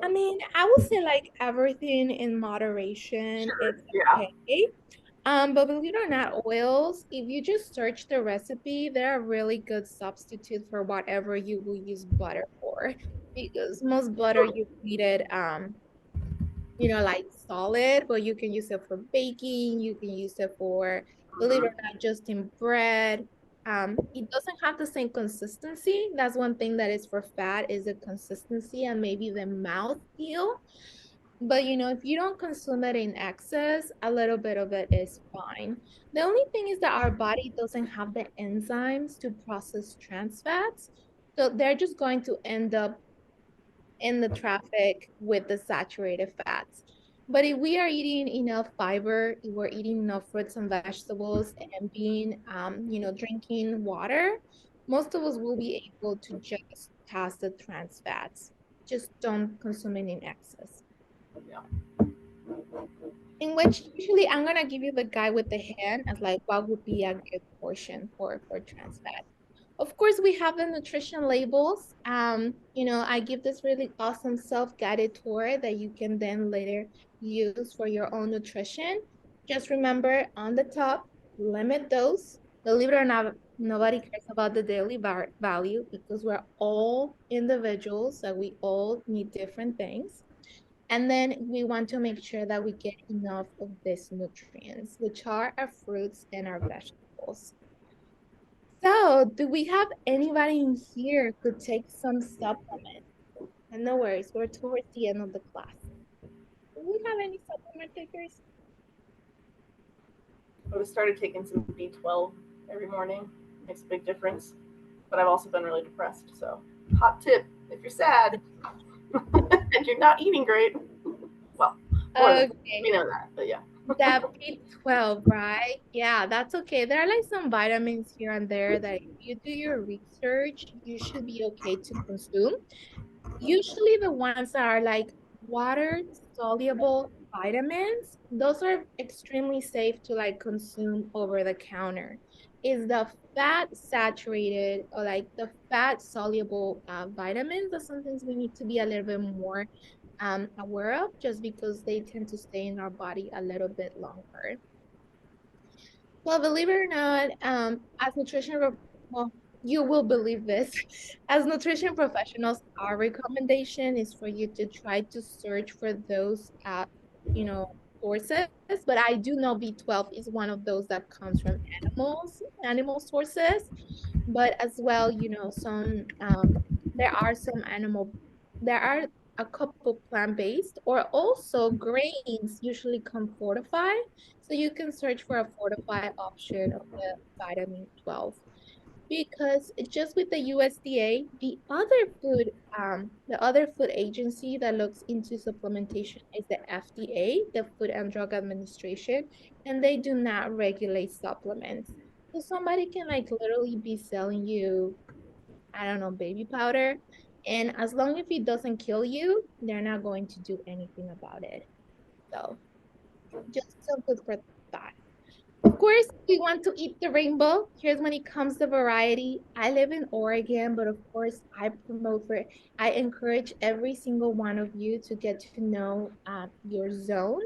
I mean, I would say like everything in moderation, Sure. it's Yeah. okay. But believe it or not, oils, if you just search the recipe, they're a really good substitute for whatever you will use butter for. Because most butter you eat it like solid, but you can use it for baking, you can use it for, believe it or Mm-hmm. not, just in bread. It doesn't have the same consistency. That's one thing that is for fat is the consistency and maybe the mouth feel. But if you don't consume it in excess, a little bit of it is fine. The only thing is that our body doesn't have the enzymes to process trans fats. So they're just going to end up in the traffic with the saturated fats. But if we are eating enough fiber, if we're eating enough fruits and vegetables and drinking water, most of us will be able to just pass the trans fats. Just don't consume it in excess. Yeah. In which usually I'm gonna give you the guy with the hand as like what would be a good portion for trans fat. Of course, we have the nutrition labels. I give this really awesome self-guided tour that you can then later use for your own nutrition. Just remember on the top, limit dose. Believe it or not, nobody cares about the daily value because we're all individuals, so we all need different things. And then we want to make sure that we get enough of these nutrients, which are our fruits and our vegetables. So, do we have anybody in here who could take some supplements? And no worries, we're towards the end of the class. Do we have any supplement takers? I would have started taking some B12 every morning. Makes a big difference. But I've also been really depressed. So, hot tip: if you're sad and you're not eating great, well, more than Okay, we know that, but yeah. that B12, right? Yeah, that's okay. There are like some vitamins here and there that if you do your research, you should be okay to consume. Usually the ones that are like water soluble vitamins, those are extremely safe to like consume over the counter. Is the fat saturated or like the fat soluble vitamins that sometimes we need to be a little bit more aware of just because they tend to stay in our body a little bit longer. Well, believe it or not, as well, you will believe this. As nutrition professionals, our recommendation is for you to try to search for those, you know, sources. But I do know B12 is one of those that comes from animal sources. But as well, there are some there are a couple plant-based or also grains usually come fortified. So you can search for a fortified option of the vitamin 12 because just with the USDA, the other food agency that looks into supplementation is the FDA, the Food and Drug Administration, and they do not regulate supplements. So somebody can like literally be selling you, I don't know, baby powder, and as long as it doesn't kill you, they're not going to do anything about it. So just some food for thought. Of course, we want to eat the rainbow. Here's when it comes to variety. I live in Oregon, but of course, I encourage every single one of you to get to know your zone.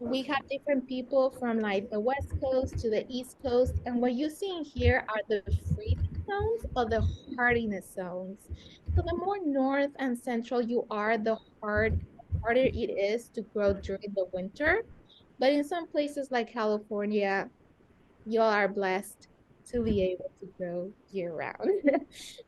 We have different people from like the West Coast to the East Coast, and what you're seeing here are the freezing zones or the hardiness zones. So the more north and central you are, the harder it is to grow during the winter. But in some places like California, you are blessed to be able to grow year round.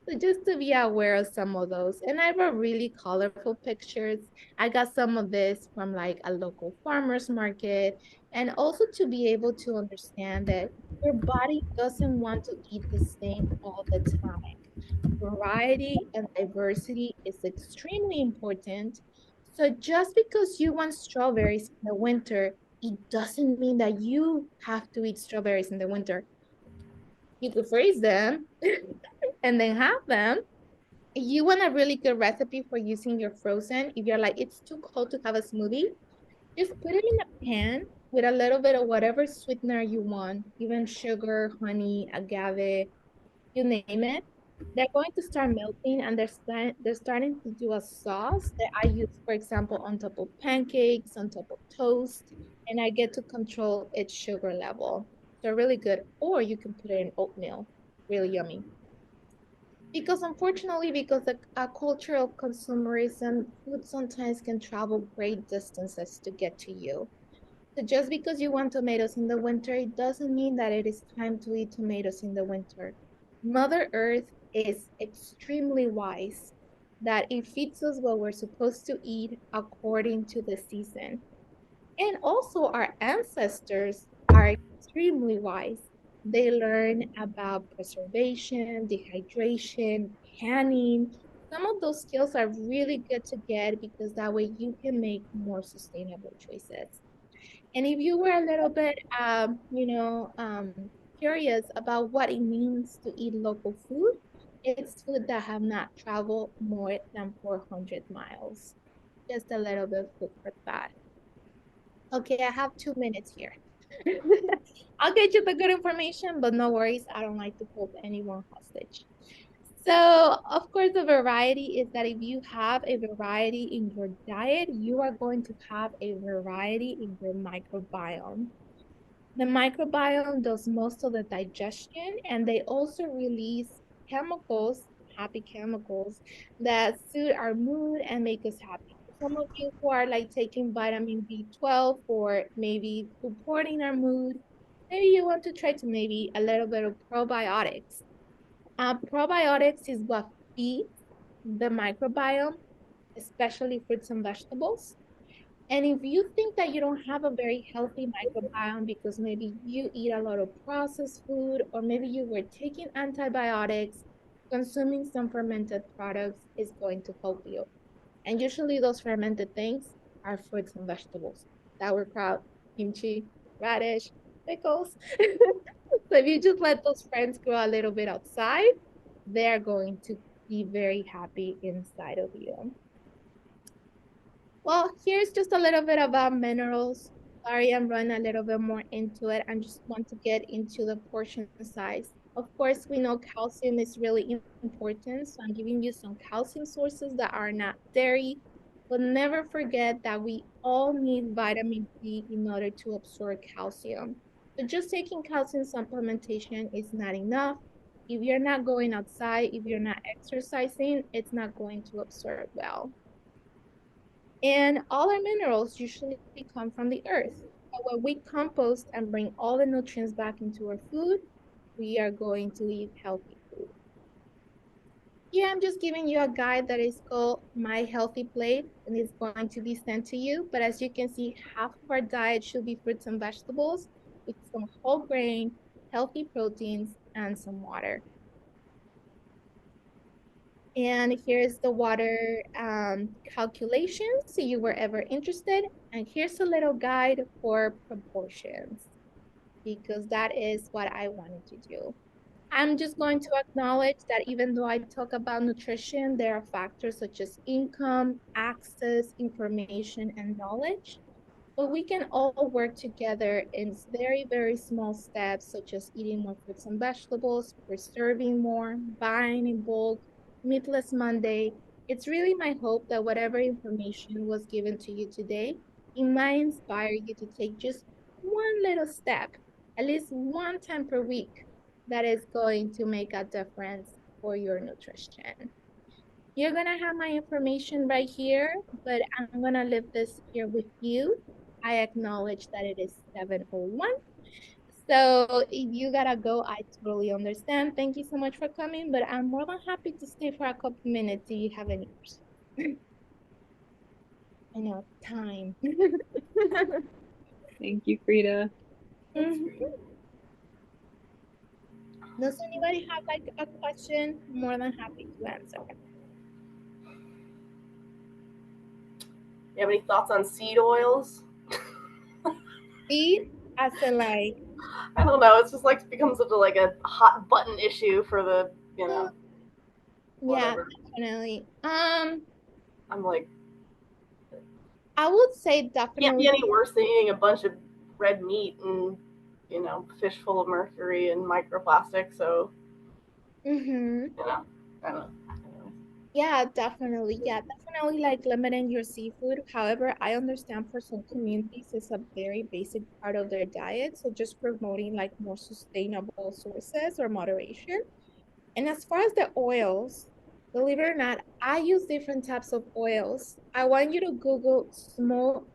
So just to be aware of some of those. And I have really colorful pictures. I got some of this from like a local farmer's market. And also to be able to understand that your body doesn't want to eat the same all the time. Variety and diversity is extremely important. So just because you want strawberries in the winter, it doesn't mean that you have to eat strawberries in the winter. You could freeze them and then have them. If you want a really good recipe for using your frozen, if you're like, it's too cold to have a smoothie, just put it in a pan with a little bit of whatever sweetener you want, even sugar, honey, agave, you name it. They're going to start melting and they're starting to do a sauce that I use, for example, on top of pancakes, on top of toast, and I get to control its sugar level. So really good. Or you can put it in oatmeal. Really yummy. Because unfortunately, because the a culture of consumerism, food sometimes can travel great distances to get to you. So just because you want tomatoes in the winter, it doesn't mean that it is time to eat tomatoes in the winter. Mother Earth is extremely wise that it feeds us what we're supposed to eat according to the season. And also our ancestors are extremely wise. They learn about preservation, dehydration, canning. Some of those skills are really good to get because that way you can make more sustainable choices. And if you were a little bit, curious about what it means to eat local food, it's food that have not traveled more than 400 miles. Just a little bit of food for thought. Okay, I have 2 minutes here. I'll get you the good information, but no worries. I don't like to hold anyone hostage. So, of course, the variety is that if you have a variety in your diet, you are going to have a variety in your microbiome. The microbiome does most of the digestion and they also release chemicals, happy chemicals, that suit our mood and make us happy. Some of you who are like taking vitamin B12 or maybe supporting our mood, maybe you want to try to maybe a little bit of probiotics. Probiotics is what feeds the microbiome, especially fruits and vegetables. And if you think that you don't have a very healthy microbiome because maybe you eat a lot of processed food or maybe you were taking antibiotics, consuming some fermented products is going to help you. And usually those fermented things are fruits and vegetables, sauerkraut, kimchi, radish, pickles. So if you just let those friends grow a little bit outside, they're going to be very happy inside of you. Well, here's just a little bit about minerals. Sorry, I'm running a little bit more into it. I just want to get into the portion size. Of course, we know calcium is really important, so I'm giving you some calcium sources that are not dairy. But never forget that we all need vitamin D in order to absorb calcium. So just taking calcium supplementation is not enough. If you're not going outside, if you're not exercising, it's not going to absorb well. And all our minerals usually come from the earth. So when we compost and bring all the nutrients back into our food, we are going to eat healthy food. Here I'm just giving you a guide that is called My Healthy Plate and it's going to be sent to you. But as you can see, half of our diet should be fruits and vegetables with some whole grain, healthy proteins, and some water. And here's the water calculations, so you were ever interested. And here's a little guide for proportions, because that is what I wanted to do. I'm just going to acknowledge that even though I talk about nutrition, there are factors such as income, access, information, and knowledge. But we can all work together in very, very small steps, such as eating more fruits and vegetables, preserving more, buying in bulk, meatless Monday. It's really my hope that whatever information was given to you today, it might inspire you to take just one little step, at least one time per week, that is going to make a difference for your nutrition. You're gonna have my information right here, but I'm gonna leave this here with you. I acknowledge that it is 7:01. So if you gotta go, I totally understand. Thank you so much for coming, but I'm more than happy to stay for a couple minutes if you have any questions. I know, time. Thank you, Frida. That's Mhm. great. Does anybody have like a question? More than happy to answer. You have any thoughts on seed oils? Seed, as in like, I don't know. It's just like becomes such a like a hot button issue for the yeah, whatever. definitely. I'm like, I would say can't be definitely. any worse than eating a bunch of red meat and fish full of mercury and microplastics. So Mm-hmm. I don't know. Yeah, definitely. Yeah, definitely like limiting your seafood. However, I understand for some communities it's a very basic part of their diet. So just promoting like more sustainable sources or moderation. And as far as the oils, believe it or not, I use different types of oils. I want you to Google smoke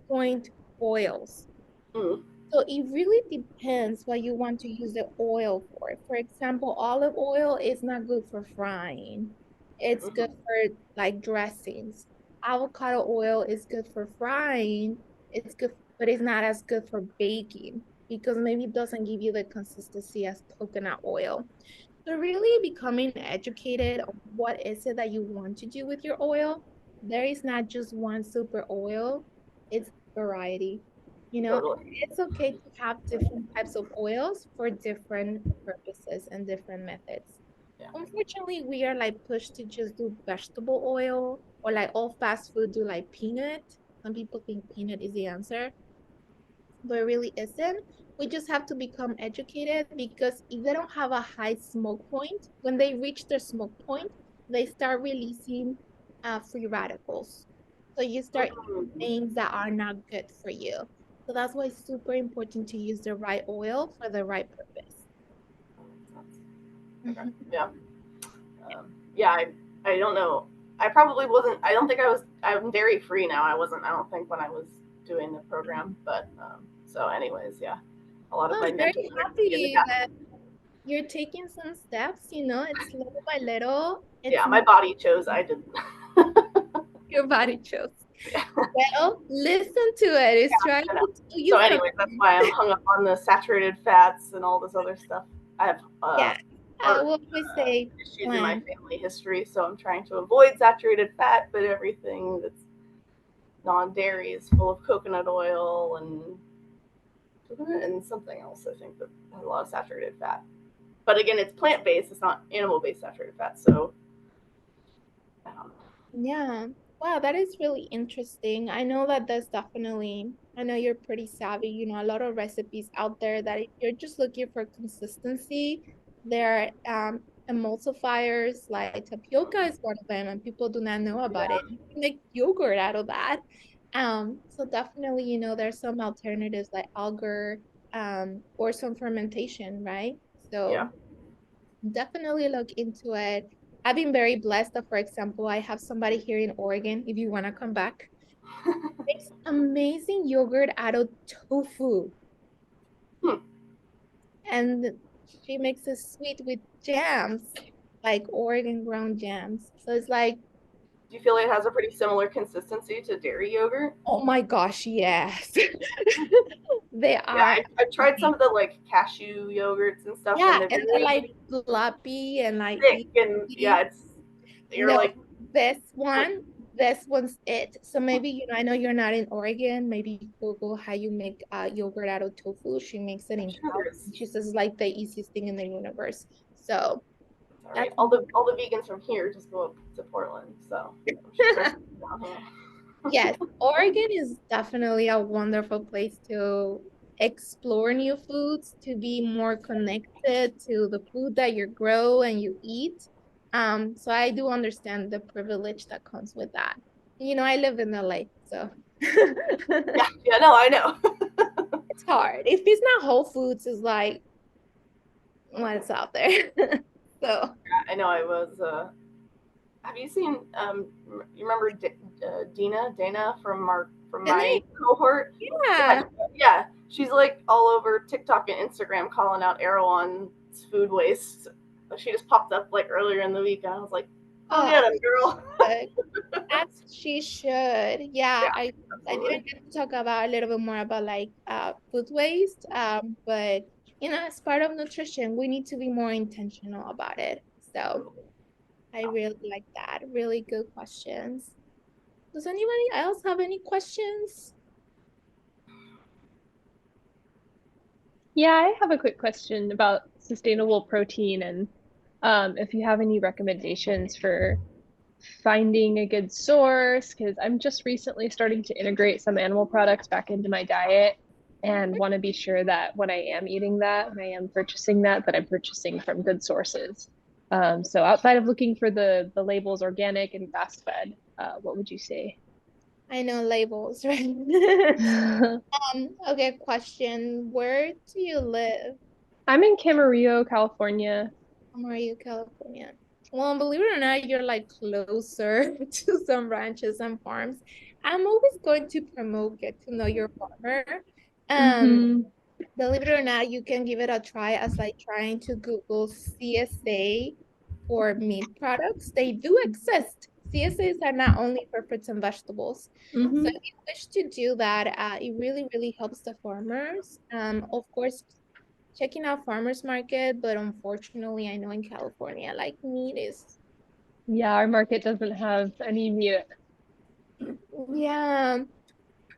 point oils. Mm, So it really depends what you want to use the oil for. For example, olive oil is not good for frying. It's good mhm. for like dressings. Avocado oil is good for frying. It's good, but it's not as good for baking because maybe it doesn't give you the consistency as coconut oil. So really becoming educated on what is it that you want to do with your oil. There is not just one super oil, it's variety. You know, Totally. it's okay to have different types of oils for different purposes and different methods. Yeah. Unfortunately, we are like pushed to just do vegetable oil or like all fast food do like peanut. Some people think peanut is the answer, but it really isn't. We just have to become educated because if they don't have a high smoke point, when they reach their smoke point, they start releasing free radicals. So you start eating Mhm. things that are not good for you. So that's why it's super important to use the right oil for the right purpose. Okay. Mhm. Yeah. Yeah. I don't know. I probably wasn't. I don't think I was. I'm dairy free now. I wasn't. I don't think when I was doing the program. But so, anyways, yeah. A lot of Oh, my I'm very mental energy in the happy that you're taking some steps, you know, it's little by little. It's yeah. My body chose. I didn't. your body chose. Yeah. Well, listen to it. It's trying I know. to tell So, you anyways, that's something. why I'm hung up on the saturated fats and all this other stuff. I have Yeah, I heart will always say issues in my plan. family history, so I'm trying to avoid saturated fat, but everything that's non-dairy is full of coconut oil and something else. I think that has a lot of saturated fat. But again, it's plant-based; it's not animal-based saturated fat. So I don't know. Yeah. Wow, that is really interesting. I know that there's definitely, I know you're pretty savvy, you know, a lot of recipes out there that if you're just looking for consistency, there are emulsifiers like tapioca is one of them, and people do not know about it. Yeah, You can make yogurt out of that. So definitely, you know, there's some alternatives like agar, or some fermentation, right? yeah. So definitely look into it. I've been very blessed that, for example, I have somebody here in Oregon, if you want to come back, makes amazing yogurt out of tofu. Hmm. And she makes it sweet with jams, like Oregon ground jams. So it's like, Do you feel it has a pretty similar consistency to dairy yogurt? oh my gosh, yes. They Yeah, are I've tried some amazing. of the like cashew yogurts and stuff, and Yeah, they're and they're really like floppy and like thick, and yeah, easy. it's you're No, like, this oh, one, this one's it. So maybe, you know, I know you're not in Oregon. Maybe Google how you make yogurt out of tofu. She makes it I'm in sure house. there's She says it's like the easiest thing in the universe. So it's all that's right. All the vegans from here just go up to Portland, so I'm sure there's down here. Yes, Oregon is definitely a wonderful place to explore new foods, to be more connected to the food that you grow and you eat. So I do understand the privilege that comes with that. I live in LA, so Yeah, yeah, no, I know. it's hard. If it's not Whole Foods, it's like what's out there. So I know I was. Have you seen? You remember Dana from and my cohort? Yeah, yeah. yeah. She's like all over TikTok and Instagram calling out Erewhon's food waste. She just popped up like earlier in the week, and I was like, "Go Oh, get him, girl!" good. As she should. Yeah, Yeah, I absolutely. didn't get to talk about a little bit more about like food waste. But as part of nutrition, we need to be more intentional about it. So I really like that. Really good questions. Does anybody else have any questions? Yeah, I have a quick question about sustainable protein and if you have any recommendations for finding a good source, because I'm just recently starting to integrate some animal products back into my diet and want to be sure that when I am eating that, when I am purchasing that, that I'm purchasing from good sources. So outside of looking for the labels organic and fast fed, what would you say? I know labels, right? Okay, question. Where do you live? I'm in Camarillo, California. Mario, California. Well, believe it or not, you're like closer to some ranches and farms. I'm always going to promote get to know your farmer. Um, Mm-hmm. Believe it or not, you can give it a try as like trying to Google CSA for meat products. They do exist. CSAs are not only for fruits and vegetables. So Mm-hmm. if you wish to do that, it really, really helps the farmers. Of course, checking out farmers market, but unfortunately, I know in California, like meat is, Yeah, our market doesn't have any meat. yeah,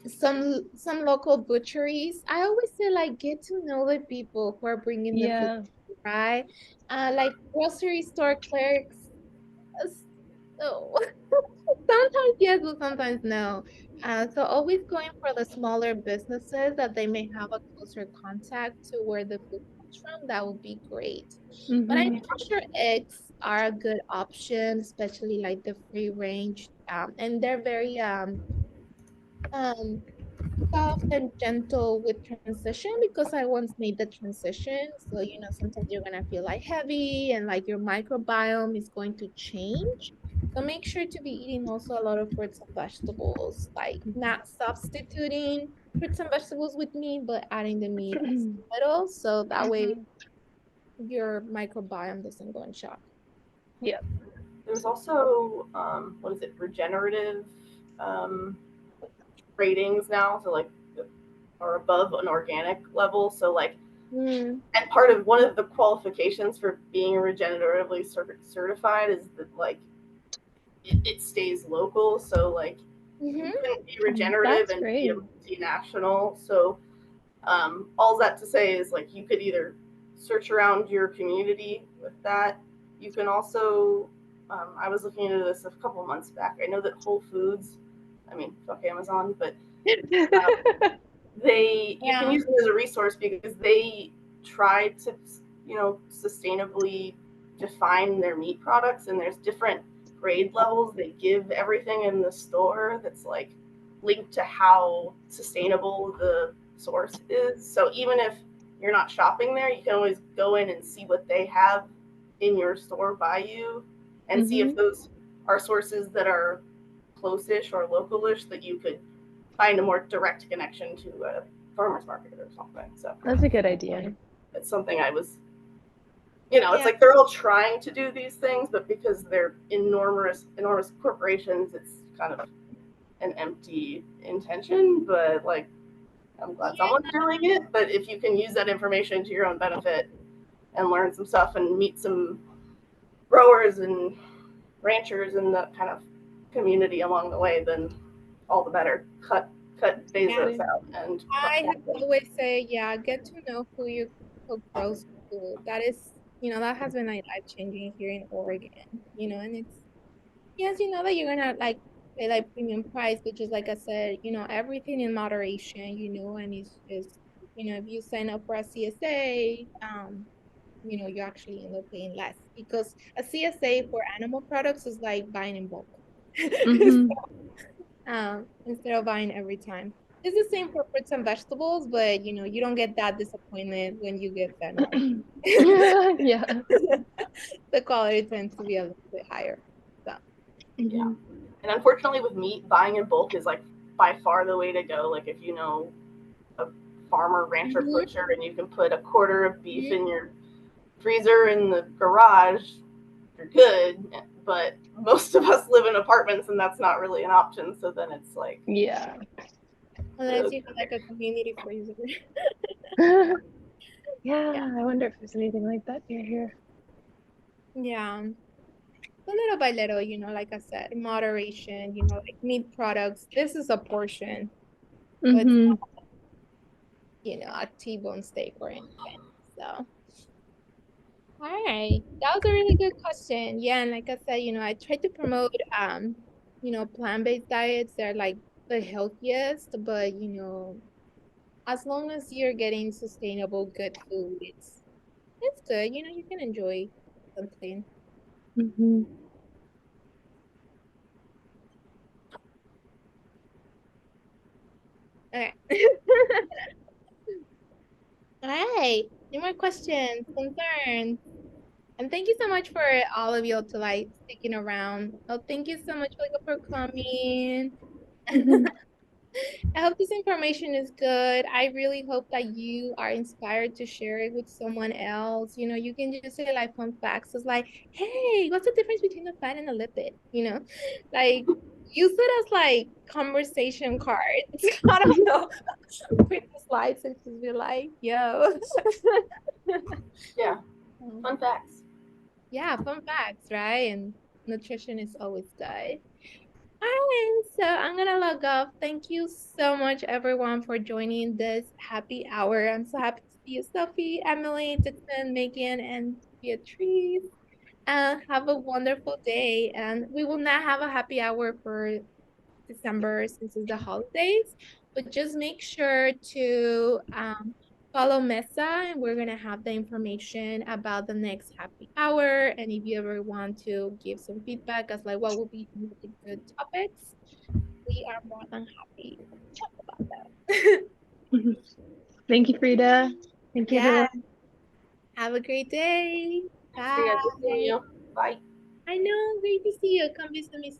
some local butcheries. I always say like get to know the people who are bringing the food, Yeah. right? Like grocery store clerks. So sometimes yes, but sometimes no. So always going for the smaller businesses that they may have a closer contact to where the food comes from. That would be great. But I know Mm-hmm. for sure eggs are a good option, especially like the free range. And they're very um soft and gentle with transition because I once made the transition. So, sometimes you're gonna feel like heavy and like your microbiome is going to change. So make sure to be eating also a lot of fruits and vegetables, like not substituting fruits and vegetables with meat, but adding the meat as little. So that way Mhm. your microbiome doesn't go in shock. Yeah. There's also what is it? Regenerative um, ratings now, so like are above an organic level. So like, Mm, and part of one of the qualifications for being regeneratively certified is that like it stays local. So like you mm-hmm. couldn't be regenerative That's and be a great. multinational. So all that to say is like you could either search around your community with that. You can also, I was looking into this a couple months back. I know that Whole Foods, I mean, fuck Amazon, but you can Yeah. use them as a resource because they try to sustainably define their meat products, and there's different grade levels they give everything in the store that's like linked to how sustainable the source is. So even if you're not shopping there, you can always go in and see what they have in your store by you and see if Hmm. those are sources that are close-ish or localish that you could find a more direct connection to a farmer's market or something. So That's a good idea. it's something I was, it's Yeah. like they're all trying to do these things, but because they're enormous corporations, it's kind of an empty intention. But like, I'm glad someone's doing it. But if you can use that information to your own benefit and learn some stuff and meet some growers and ranchers and that kind of community along the way, then all the better. Cut Yeah. Bezos out and I have always say, yeah, get to know who grows food. That is, that has been like life changing here in Oregon, and it's yes, you know that you're gonna like pay like premium price, but just like I said, everything in moderation, and it's just, if you sign up for a CSA, you actually end up paying less because a CSA for animal products is like buying in bulk. Mm-hmm. Instead of buying every time. It's the same for fruits and vegetables, but you don't get that disappointment when you get fennel. Yeah. Yeah. The quality tends to be a little bit higher. So Yeah. Mhm. And unfortunately, with meat, buying in bulk is like by far the way to go. Like if you know a farmer, rancher, Mhm. butcher, and you can put a quarter of beef in your freezer in the garage, you're good. But most of us live in apartments, and that's not really an option. So then it's like, Yeah. Unless you have like a community freezer. Yeah, I wonder if there's anything like that near here. Yeah. So little by little, like I said, in moderation, like meat products. This is a portion, so it's Mm-hmm. a T-bone steak or anything. So. All right. That was a really good question. Yeah, and like I said, I try to promote plant-based diets. They're like the healthiest, but as long as you're getting sustainable good food, it's good. You can enjoy something. Mm-hmm. All right. All right. Any more questions, concerns? And thank you so much for all of you to like sticking around. Oh, thank you so much for coming. Mm-hmm. I hope this information is good. I really hope that you are inspired to share it with someone else. You can just say like fun facts. It's like, hey, what's the difference between a fat and a lipid? Like use it as like conversation cards. I don't know. Print the slides and just be like, yo. yeah, Um, fun facts. yeah, fun facts, right? And nutrition is always good. All right, so I'm gonna log off. Thank you so much, everyone, for joining this happy hour. I'm so happy to see you, Sophie, Emily, Dixon, Megan, and Beatrice. Have a wonderful day. And we will not have a happy hour for December since it's the holidays, but just make sure to follow Mesa, and we're gonna have the information about the next happy hour. And if you ever want to give some feedback as like what would be really good topics, we are more than happy to talk about that. Thank you, Frida. Thank you, Yeah, everyone. have a great day. Thanks, Frida. Good seeing Bye. you. Bye. I know, great to see you. Come visit me soon.